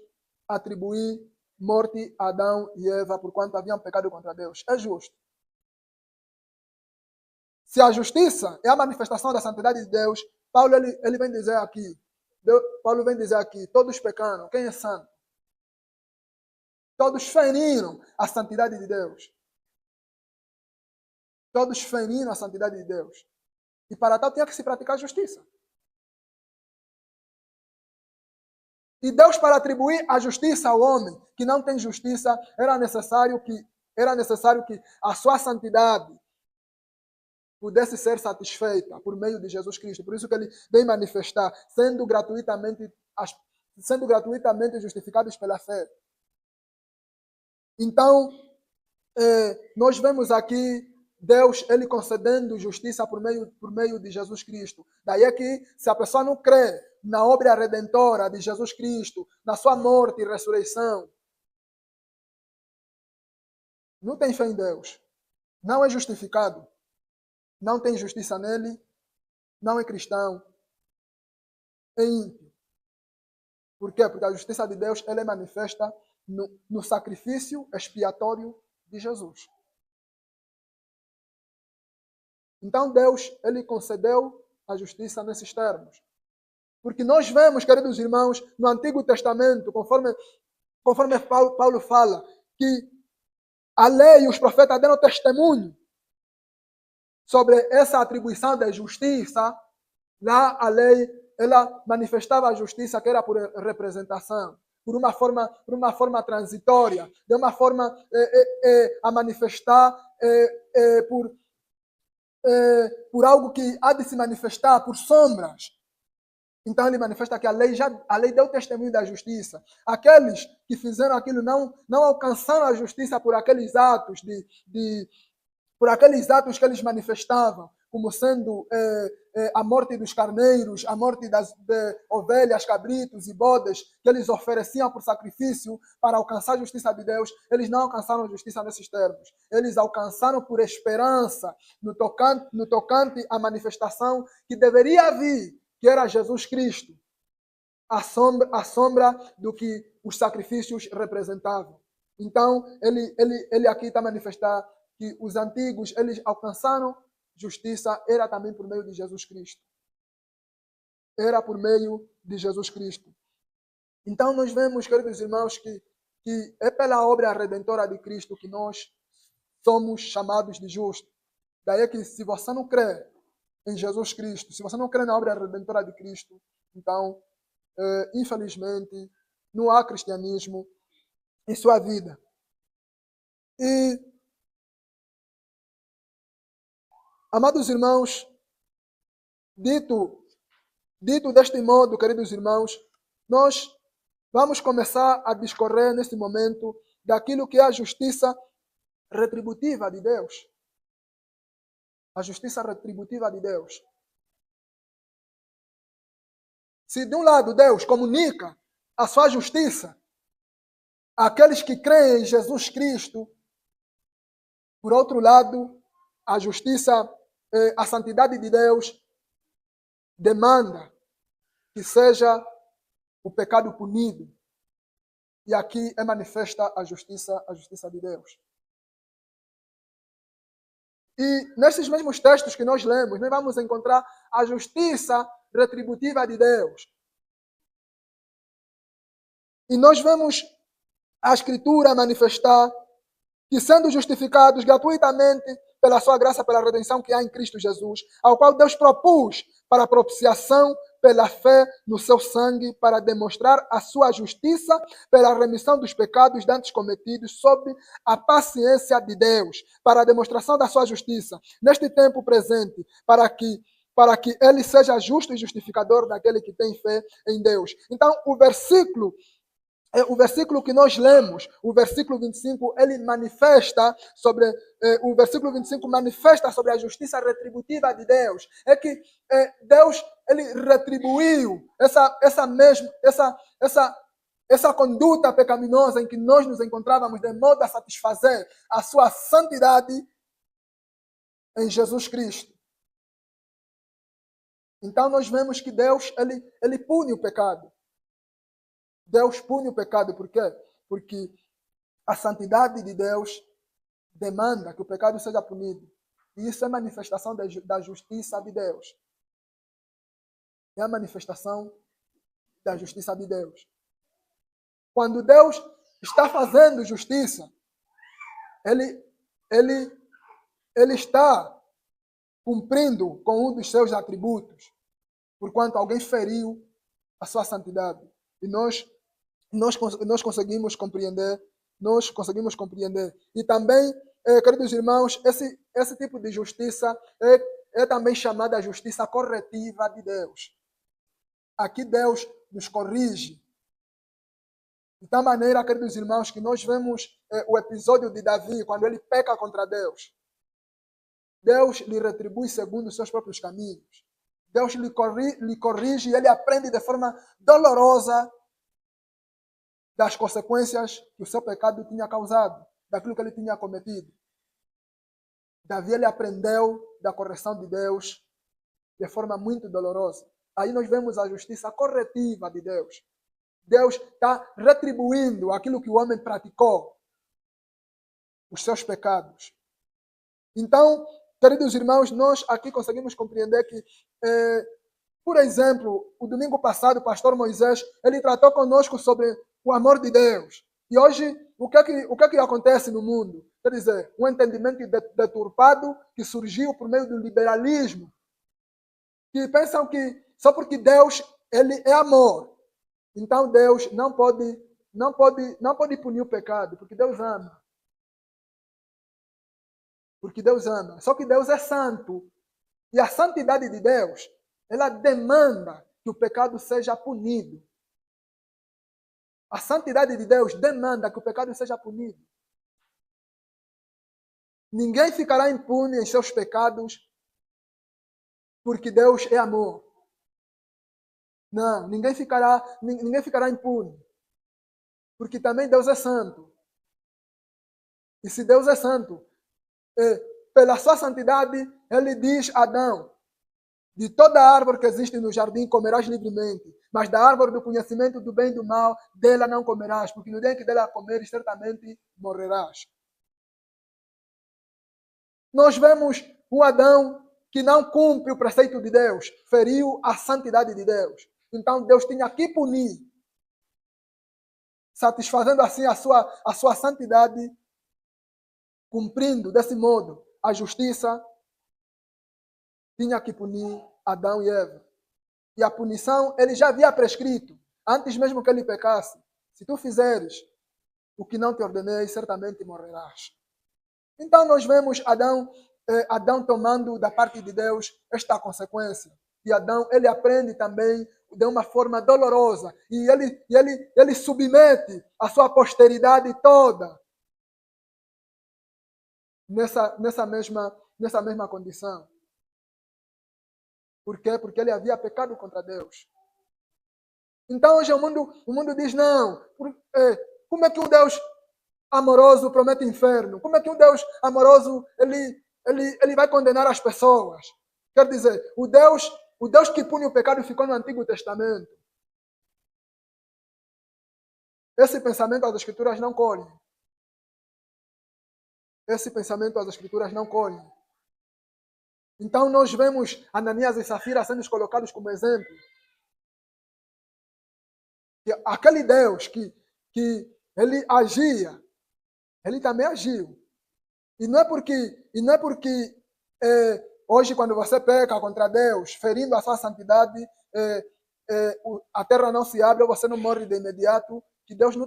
[SPEAKER 1] atribuir morte a Adão e Eva por quanto haviam pecado contra Deus. É justo. Se a justiça é a manifestação da santidade de Deus, Paulo ele vem dizer aqui, todos pecaram. Quem é santo? Todos feriram a santidade de Deus. Todos feriram a santidade de Deus. E para tal tinha que se praticar justiça. E Deus, para atribuir a justiça ao homem que não tem justiça, era necessário que a sua santidade pudesse ser satisfeita por meio de Jesus Cristo. Por isso que ele vem manifestar, sendo gratuitamente justificados pela fé. Então, nós vemos aqui Deus, ele concedendo justiça por meio de Jesus Cristo. Daí é que, se a pessoa não crê na obra redentora de Jesus Cristo, na sua morte e ressurreição, não tem fé em Deus, não é justificado, não tem justiça nele, não é cristão, é ímpio. Por quê? Porque a justiça de Deus ela é manifesta no sacrifício expiatório de Jesus. Então Deus, ele concedeu a justiça nesses termos. Porque nós vemos, queridos irmãos, no Antigo Testamento, conforme Paulo fala, que a lei e os profetas deram testemunho sobre essa atribuição da justiça. Lá a lei, ela manifestava a justiça que era por representação, por uma forma transitória, de uma forma a manifestar por algo que há de se manifestar por sombras. Então ele manifesta que a lei deu testemunho da justiça. Aqueles que fizeram aquilo não alcançaram a justiça por aqueles atos por aqueles atos que eles manifestavam, como sendo a morte dos carneiros, a morte de ovelhas, cabritos e bodes, que eles ofereciam por sacrifício para alcançar a justiça de Deus. Eles não alcançaram a justiça nesses termos. Eles alcançaram por esperança no tocante à manifestação que deveria vir, que era Jesus Cristo, a sombra do que os sacrifícios representavam. Então, ele aqui está a manifestar que os antigos, eles alcançaram justiça, era também por meio de Jesus Cristo. Era por meio de Jesus Cristo. Então, nós vemos, queridos irmãos, que é pela obra redentora de Cristo que nós somos chamados de justos. Daí é que, se você não crê em Jesus Cristo, se você não crê na obra redentora de Cristo, então, infelizmente, não há cristianismo em sua vida. E, amados irmãos, dito deste modo, queridos irmãos, nós vamos começar a discorrer neste momento daquilo que é a justiça retributiva de Deus. A justiça retributiva de Deus. Se de um lado Deus comunica a sua justiça àqueles que creem em Jesus Cristo, por outro lado, a justiça, a santidade de Deus demanda que seja o pecado punido. E aqui é manifesta a justiça de Deus. E nesses mesmos textos que nós lemos, nós vamos encontrar a justiça retributiva de Deus. E nós vemos a Escritura manifestar que, sendo justificados gratuitamente pela sua graça, pela redenção que há em Cristo Jesus, ao qual Deus propôs para a propiciação pela fé no seu sangue, para demonstrar a sua justiça pela remissão dos pecados dantes cometidos, sob a paciência de Deus, para a demonstração da sua justiça neste tempo presente, para que ele seja justo e justificador daquele que tem fé em Deus. Então, o versículo que nós lemos, o versículo 25, ele manifesta sobre o versículo 25 manifesta sobre a justiça retributiva de Deus. É que Deus ele retribuiu essa conduta pecaminosa em que nós nos encontrávamos, de modo a satisfazer a sua santidade em Jesus Cristo. Então nós vemos que Deus ele pune o pecado. Deus pune o pecado, por quê? Porque a santidade de Deus demanda que o pecado seja punido. E isso é manifestação da justiça de Deus. É a manifestação da justiça de Deus. Quando Deus está fazendo justiça, Ele está cumprindo com um dos seus atributos, porquanto alguém feriu a sua santidade. E nós conseguimos compreender, E também, queridos irmãos, esse tipo de justiça é também chamada a justiça corretiva de Deus. Aqui Deus nos corrige. De tal maneira, queridos irmãos, que nós vemos o episódio de Davi, quando ele peca contra Deus. Deus lhe retribui segundo os seus próprios caminhos. Deus lhe corrige e ele aprende de forma dolorosa das consequências que o seu pecado tinha causado, daquilo que ele tinha cometido. Davi, ele aprendeu da correção de Deus de forma muito dolorosa. Aí nós vemos a justiça corretiva de Deus. Deus está retribuindo aquilo que o homem praticou, os seus pecados. Então, queridos irmãos, nós aqui conseguimos compreender que, por exemplo, o domingo passado, o pastor Moisés, ele tratou conosco sobre o amor de Deus. E hoje, o que é que acontece no mundo? Quer dizer, um entendimento deturpado que surgiu por meio do liberalismo, que pensam que só porque Deus ele é amor, então Deus não pode punir o pecado, porque Deus ama. Porque Deus ama. Só que Deus é santo. E a santidade de Deus, ela demanda que o pecado seja punido. A santidade de Deus demanda que o pecado seja punido. Ninguém ficará impune em seus pecados porque Deus é amor. Não, ninguém ficará impune. Porque também Deus é santo. E se Deus é santo, pela sua santidade, ele diz a Adão: de toda árvore que existe no jardim comerás livremente, mas da árvore do conhecimento do bem e do mal, dela não comerás, porque no dia em que dela comeres, certamente morrerás. Nós vemos um Adão que não cumpre o preceito de Deus, feriu a santidade de Deus. Então Deus tinha que punir, satisfazendo assim a sua santidade, cumprindo desse modo a justiça, tinha que punir Adão e Eva. E a punição ele já havia prescrito, antes mesmo que ele pecasse. Se tu fizeres o que não te ordenei, certamente morrerás. Então nós vemos Adão tomando da parte de Deus esta consequência. E Adão, ele aprende também de uma forma dolorosa. E ele submete a sua posteridade toda nessa mesma condição. Por quê? Porque ele havia pecado contra Deus. Então hoje o mundo diz, não, como é que um Deus amoroso promete inferno? Como é que um Deus amoroso ele vai condenar as pessoas? Quer dizer, o Deus que pune o pecado ficou no Antigo Testamento. Esse pensamento as Escrituras não colhem. Esse pensamento as Escrituras não colhem. Então nós vemos Ananias e Safira sendo colocados como exemplo. Que aquele Deus que ele agia, ele também agiu. E não é porque hoje quando você peca contra Deus, ferindo a sua santidade, a terra não se abre ou você não morre de imediato, que Deus não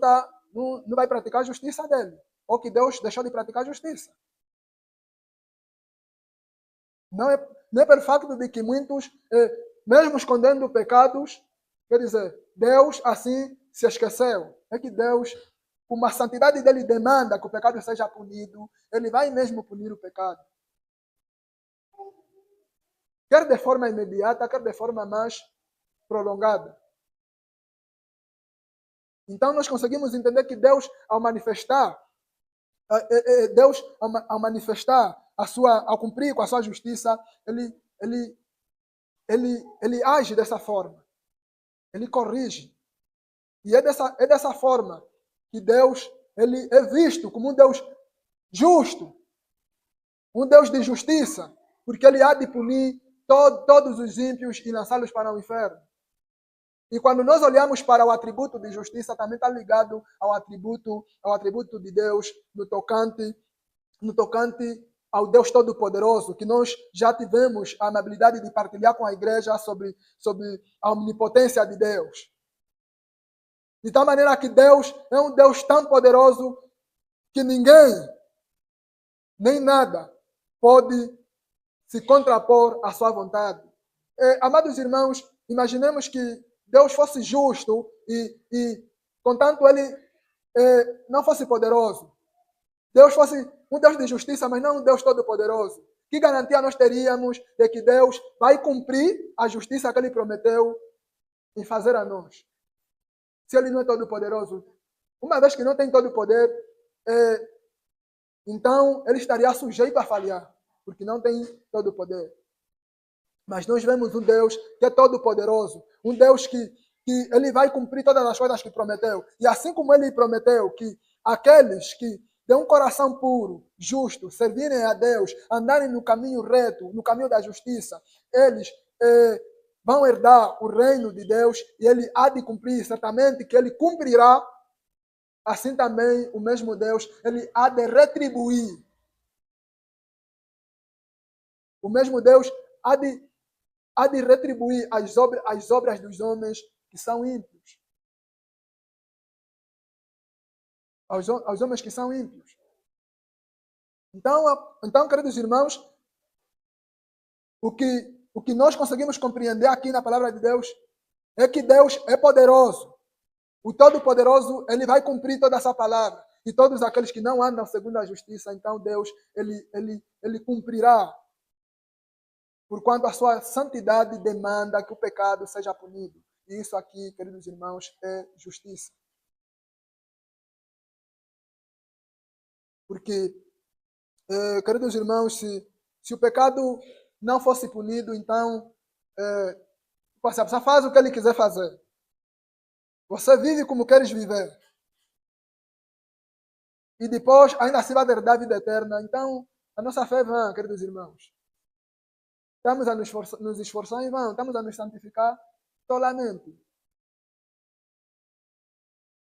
[SPEAKER 1] vai praticar a justiça dele. Ou que Deus deixou de praticar a justiça. Não é pelo facto de que muitos, mesmo escondendo pecados, quer dizer, Deus assim se esqueceu. É que Deus, como a santidade dele demanda que o pecado seja punido, ele vai mesmo punir o pecado. Quer de forma imediata, quer de forma mais prolongada. Então nós conseguimos entender que Deus, ao manifestar ao cumprir com a sua justiça, ele age dessa forma. Ele corrige. E é dessa forma que Deus ele é visto como um Deus justo, um Deus de justiça, porque ele há de punir todos os ímpios e lançá-los para o inferno. E quando nós olhamos para o atributo de justiça, também está ligado ao atributo de Deus no tocante ao Deus Todo-Poderoso, que nós já tivemos a amabilidade de partilhar com a igreja sobre a onipotência de Deus. De tal maneira que Deus é um Deus tão poderoso que ninguém, nem nada, pode se contrapor à sua vontade. Amados irmãos, imaginemos que Deus fosse justo e contanto ele não fosse poderoso. Deus fosse um Deus de justiça, mas não um Deus todo-poderoso. Que garantia nós teríamos de que Deus vai cumprir a justiça que ele prometeu em fazer a nós? Se ele não é todo-poderoso. Uma vez que não tem todo o poder, então ele estaria sujeito a falhar, porque não tem todo o poder. Mas nós vemos um Deus que é todo-poderoso, um Deus que ele vai cumprir todas as coisas que prometeu. E assim como ele prometeu que aqueles que de um coração puro, justo, servirem a Deus, andarem no caminho reto, no caminho da justiça, eles vão herdar o reino de Deus e ele há de cumprir, certamente que ele cumprirá. Assim também o mesmo Deus, ele há de retribuir. O mesmo Deus há de retribuir as obras dos homens que são ímpios. Aos homens que são ímpios. Então, queridos irmãos, o que nós conseguimos compreender aqui na palavra de Deus é que Deus é poderoso. O Todo-Poderoso, ele vai cumprir toda essa palavra. E todos aqueles que não andam segundo a justiça, então Deus, ele cumprirá. Porquanto a sua santidade demanda que o pecado seja punido. E isso aqui, queridos irmãos, é justiça. Porque, queridos irmãos, se o pecado não fosse punido, então a pessoa faz o que ele quiser fazer. Você vive como queres viver. E depois ainda assim vai herdar a vida eterna. Então, a nossa fé é vã, queridos irmãos. Estamos a nos esforçar em vão, estamos a nos santificar tolamente.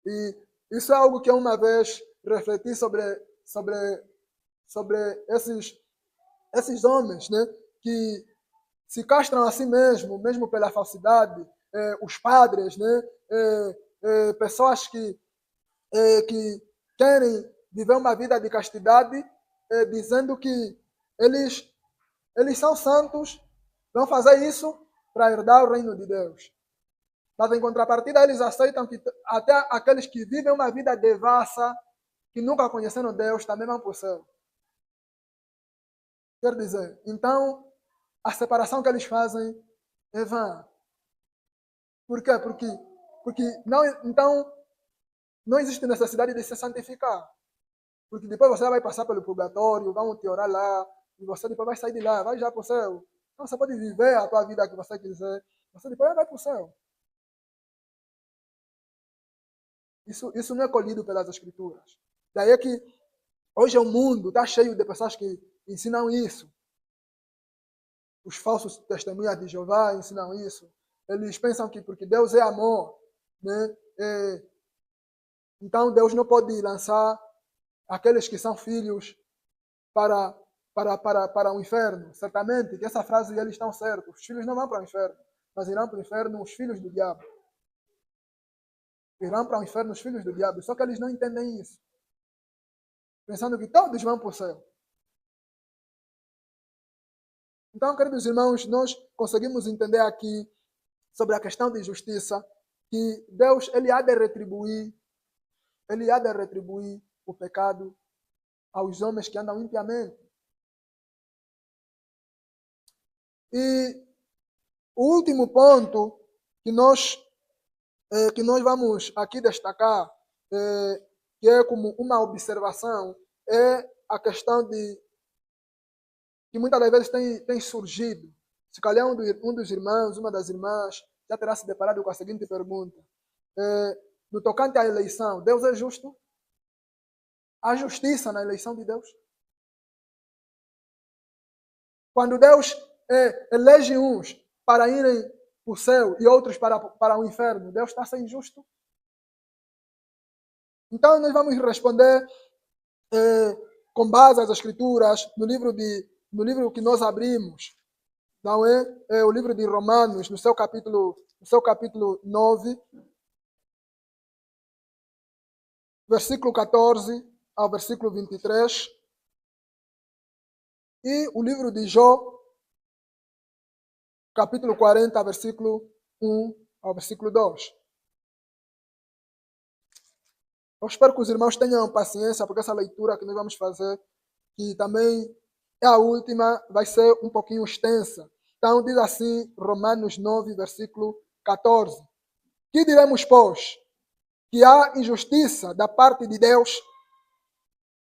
[SPEAKER 1] E isso é algo que eu uma vez refleti sobre esses homens, né, que se castram a si mesmo pela falsidade, os padres, né, pessoas que querem viver uma vida de castidade, dizendo que eles são santos, vão fazer isso para herdar o reino de Deus. Mas em contrapartida, eles aceitam que até aqueles que vivem uma vida devassa, que nunca conheceram Deus, também vão para o céu. Quer dizer, então, a separação que eles fazem é vã. Por quê? Porque não existe necessidade de se santificar. Porque depois você vai passar pelo purgatório, vão te orar lá, e você depois vai sair de lá, vai já para o céu. Então você pode viver a tua vida que você quiser, você depois vai para o céu. Isso não é colhido pelas Escrituras. Daí é que hoje o mundo está cheio de pessoas que ensinam isso. Os falsos testemunhas de Jeová ensinam isso. Eles pensam que porque Deus é amor, né, então Deus não pode lançar aqueles que são filhos para o inferno. Certamente que essa frase eles estão certos. Os filhos não vão para o inferno, mas irão para o inferno os filhos do diabo. Irão para o inferno os filhos do diabo. Só que eles não entendem isso. Pensando que todos vão para o céu. Então, queridos irmãos, nós conseguimos entender aqui sobre a questão de justiça que Deus ele há de retribuir o pecado aos homens que andam impiamente. E o último ponto que nós vamos aqui destacar, que é como uma observação, é a questão de que muitas das vezes tem surgido. Se calhar um dos irmãos, uma das irmãs, já terá se deparado com a seguinte pergunta. No tocante à eleição, Deus é justo? Há justiça na eleição de Deus? Quando Deus elege uns para irem para o céu e outros para o inferno, Deus está sendo injusto? Então nós vamos responder com base nas Escrituras, no livro que nós abrimos, não é? É o livro de Romanos, no seu capítulo 9, versículo 14 ao versículo 23. E o livro de Jó, capítulo 40, versículo 1 ao versículo 2. Eu espero que os irmãos tenham paciência, porque essa leitura que nós vamos fazer, que também é a última, vai ser um pouquinho extensa. Então, diz assim, Romanos 9, versículo 14. Que diremos, pois? Que há injustiça da parte de Deus?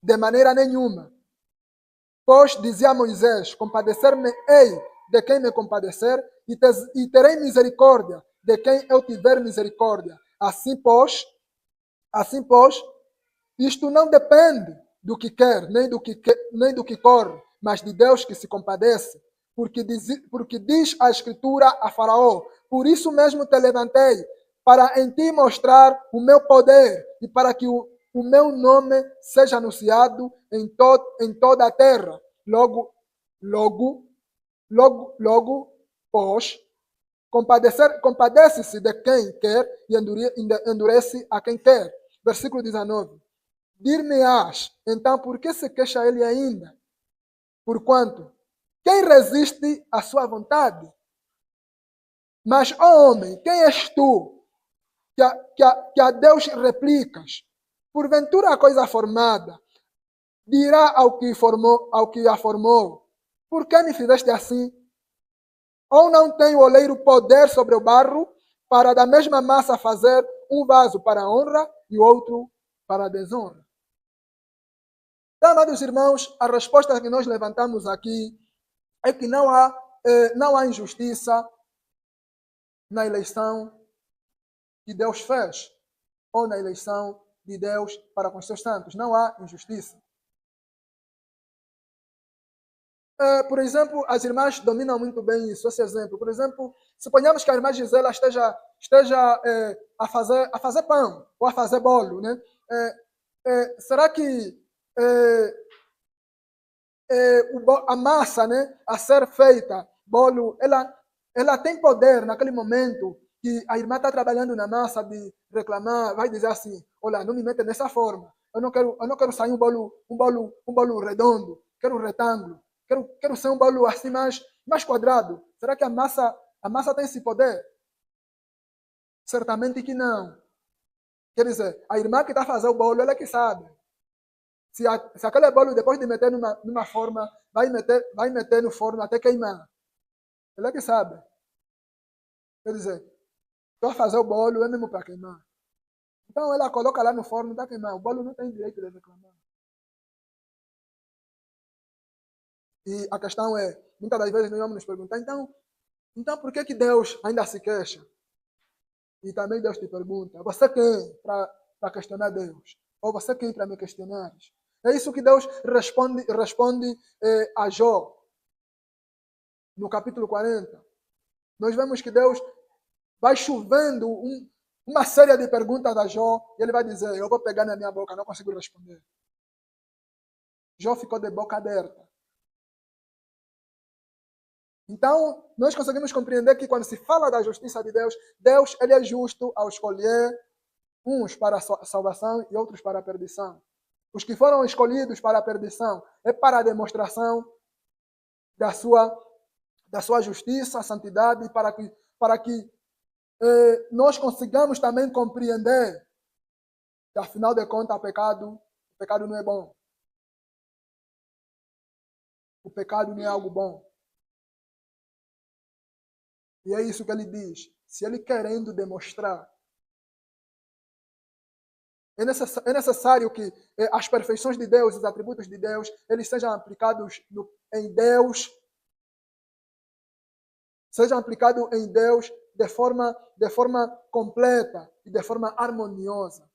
[SPEAKER 1] De maneira nenhuma. Pois, dizia Moisés, compadecer-me-ei de quem me compadecer, e terei misericórdia de quem eu tiver misericórdia. Assim, pois, isto não depende do que quer, nem do que corre, mas de Deus que se compadece. Porque diz a Escritura a Faraó: por isso mesmo te levantei, para em ti mostrar o meu poder, e para que o meu nome seja anunciado em toda a terra. Logo, pois, compadece-se de quem quer e endurece a quem quer. Versículo 19. Dir-me-ás, então, por que se queixa ele ainda? Porquanto, quem resiste à sua vontade? Mas, ó homem, quem és tu que a Deus replicas? Porventura a coisa formada dirá ao que a formou: por que me fizeste assim? Ou não tem o oleiro poder sobre o barro, para da mesma massa fazer um vaso para a honra e outro para a desonra? Então, amados irmãos, a resposta que nós levantamos aqui é que não há injustiça na eleição que Deus fez, ou na eleição de Deus para com os seus santos. Não há injustiça. Por exemplo, as irmãs dominam muito bem isso, esse exemplo. Por exemplo, suponhamos que a irmã Gisela esteja a fazer pão ou a fazer bolo, né? Será que a massa, né, a ser feita, bolo, ela tem poder naquele momento que a irmã está trabalhando na massa de reclamar, vai dizer assim: olha, não me mete nessa forma. Eu não quero sair um bolo redondo, quero um retângulo. Quero ser um bolo assim mais quadrado. Será que a massa tem esse poder? Certamente que não. Quer dizer, a irmã que está fazendo o bolo, ela que sabe. Se aquele bolo, depois de meter numa forma, vai meter no forno até queimar. Ela que sabe. Quer dizer, estou a fazer o bolo, é mesmo para queimar. Então ela coloca lá no forno para queimar. O bolo não tem direito de reclamar. E a questão é, muitas das vezes nós vamos nos perguntar, então por que Deus ainda se queixa? E também Deus te pergunta, você quem para questionar Deus? Ou você quem para me questionar? É isso que Deus responde a Jó. No capítulo 40. Nós vemos que Deus vai chovendo uma série de perguntas a Jó, e ele vai dizer: eu vou pegar na minha boca, não consigo responder. Jó ficou de boca aberta. Então, nós conseguimos compreender que quando se fala da justiça de Deus, ele é justo ao escolher uns para a salvação e outros para a perdição. Os que foram escolhidos para a perdição é para a demonstração da sua justiça, santidade, para que nós consigamos também compreender que, afinal de contas, o pecado não é bom. O pecado não é algo bom. E é isso que ele diz. Se ele querendo demonstrar, é necessário que as perfeições de Deus, os atributos de Deus, eles sejam aplicados em Deus, de forma completa e de forma harmoniosa.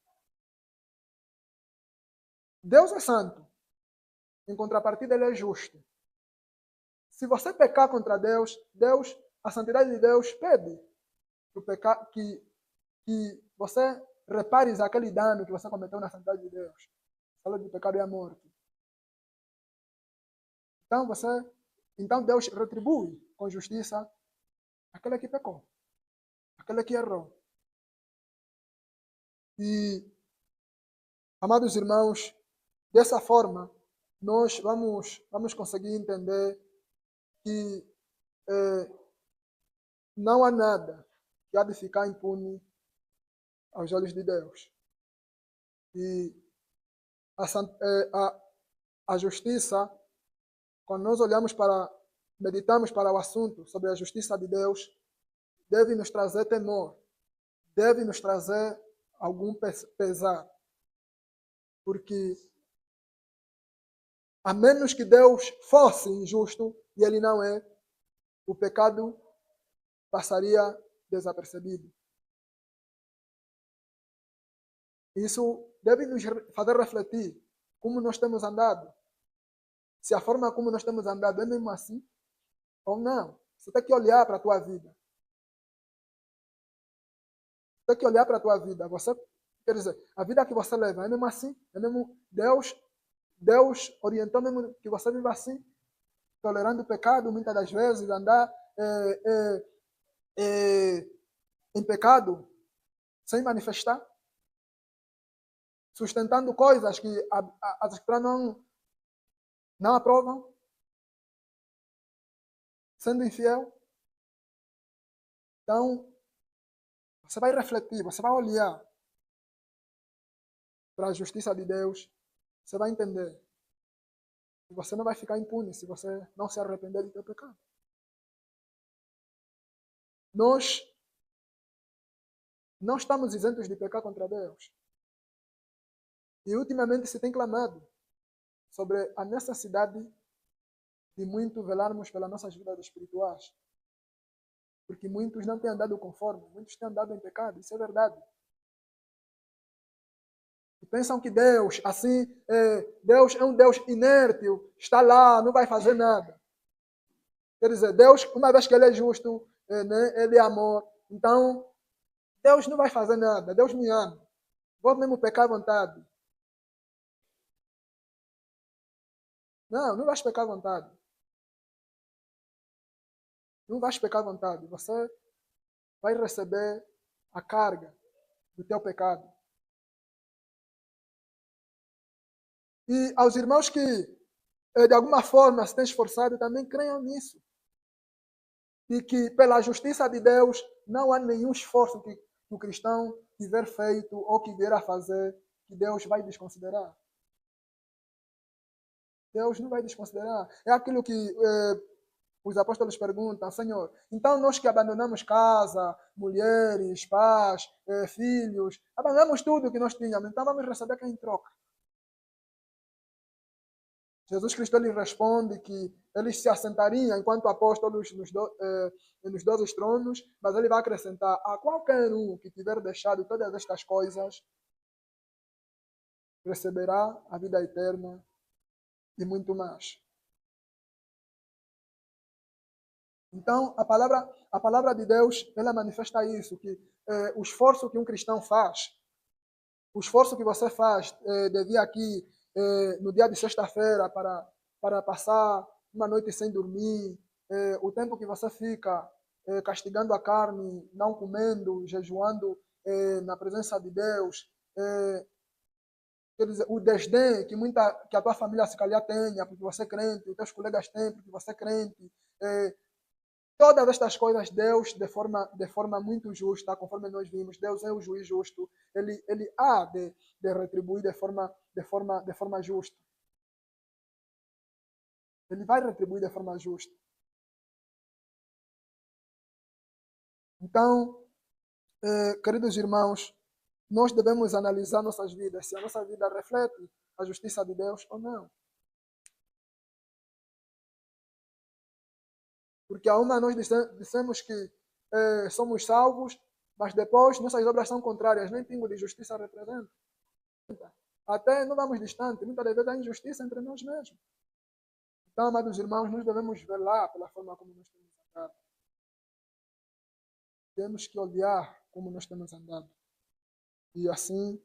[SPEAKER 1] Deus é santo. Em contrapartida, ele é justo. Se você pecar contra Deus, a santidade de Deus pede que você repares aquele dano que você cometeu na santidade de Deus. Fala de pecado e a morte. Então Deus retribui com justiça aquele que pecou, aquele que errou. E, amados irmãos, dessa forma, nós vamos conseguir entender que não há nada que há de ficar impune aos olhos de Deus. E a justiça, quando nós meditamos para o assunto sobre a justiça de Deus, deve nos trazer temor, deve nos trazer algum pesar. Porque, a menos que Deus fosse injusto, e Ele não é, o pecado passaria desapercebido. Isso deve nos fazer refletir como nós temos andado. Se a forma como nós temos andado é mesmo assim ou não. Você tem que olhar para a tua vida. Você tem que olhar para a tua vida. Quer dizer, a vida que você leva é mesmo assim? É mesmo Deus orientou mesmo que você viva assim? Tolerando o pecado muitas das vezes, andar em pecado sem manifestar? Sustentando coisas que as escrituras não aprovam? Sendo infiel? Então, você vai refletir, você vai olhar para a justiça de Deus, você vai entender que você não vai ficar impune se você não se arrepender do teu pecado. Nós não estamos isentos de pecar contra Deus. E ultimamente se tem clamado sobre a necessidade de muito velarmos pelas nossas vidas espirituais. Porque muitos não têm andado conforme, muitos têm andado em pecado, isso é verdade. E pensam que Deus, assim, Deus é um Deus inerte, está lá, não vai fazer nada. Quer dizer, Deus, uma vez que Ele é justo, né, Ele é amor, então Deus não vai fazer nada, Deus me ama. Vou mesmo pecar à vontade. Não vais pecar à vontade. Não vais pecar à vontade. Você vai receber a carga do teu pecado. E aos irmãos que, de alguma forma, se têm esforçado, também creiam nisso. E que, pela justiça de Deus, não há nenhum esforço que o cristão tiver feito ou que vier a fazer que Deus vai desconsiderar. Deus não vai desconsiderar. É aquilo que os apóstolos perguntam, Senhor, então nós que abandonamos casa, mulheres, pais, filhos, abandonamos tudo que nós tínhamos, então vamos receber quem em troca? Jesus Cristo lhe responde que eles se assentariam enquanto apóstolos nos 12 tronos, mas ele vai acrescentar a qualquer um que tiver deixado todas estas coisas, receberá a vida eterna e muito mais. Então, a palavra de Deus, ela manifesta isso, que o esforço que um cristão faz, o esforço que você faz de vir aqui no dia de sexta-feira para passar uma noite sem dormir, o tempo que você fica castigando a carne, não comendo, jejuando na presença de Deus, quer dizer, o desdém que a tua família se calhar tenha, porque você é crente, os teus colegas têm, porque você é crente, todas estas coisas, Deus, de forma muito justa, conforme nós vimos, Deus é o juiz justo, ele há de retribuir de forma justa. Ele vai retribuir de forma justa. Então, queridos irmãos, nós devemos analisar nossas vidas, se a nossa vida reflete a justiça de Deus ou não. Porque a uma nós dissemos que somos salvos, mas depois nossas obras são contrárias, nem pingo de justiça representa. Até não vamos distante, muitas vezes há injustiça entre nós mesmos. Então, amados irmãos, nós devemos velar pela forma como nós temos andado. Temos que olhar como nós temos andado. E assim,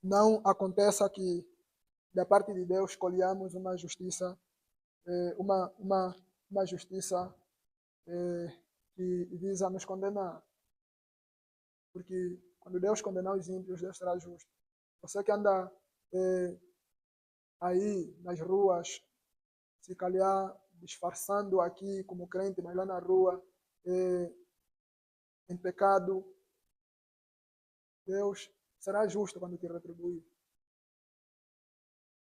[SPEAKER 1] não aconteça que, da parte de Deus, colhamos uma justiça uma justiça que visa nos condenar. Porque quando Deus condenar os ímpios, Deus será justo. Você que anda aí nas ruas, se calhar disfarçando aqui como crente, mas lá na rua, em pecado, Deus será justo quando te retribuir.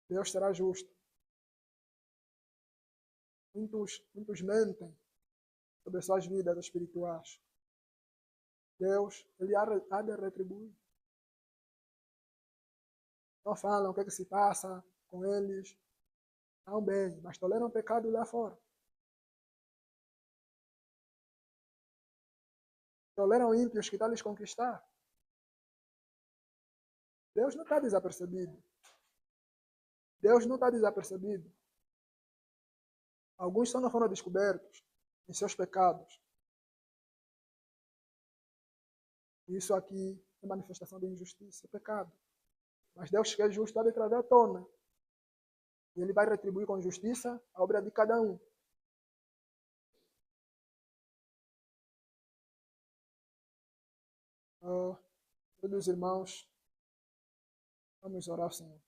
[SPEAKER 1] Deus será justo. Muitos mentem sobre suas vidas espirituais. Deus, Ele há de retribuir. Não falam o que se passa com eles. Estão bem, mas toleram o pecado lá fora. Toleram ímpios que estão lhes conquistar. Deus não está desapercebido. Deus não está desapercebido. Alguns só não foram descobertos em seus pecados. Isso aqui é manifestação de injustiça, é pecado. Mas Deus, que é justo, há de trazer à tona. E Ele vai retribuir com justiça a obra de cada um. Todos os irmãos, vamos orar ao Senhor.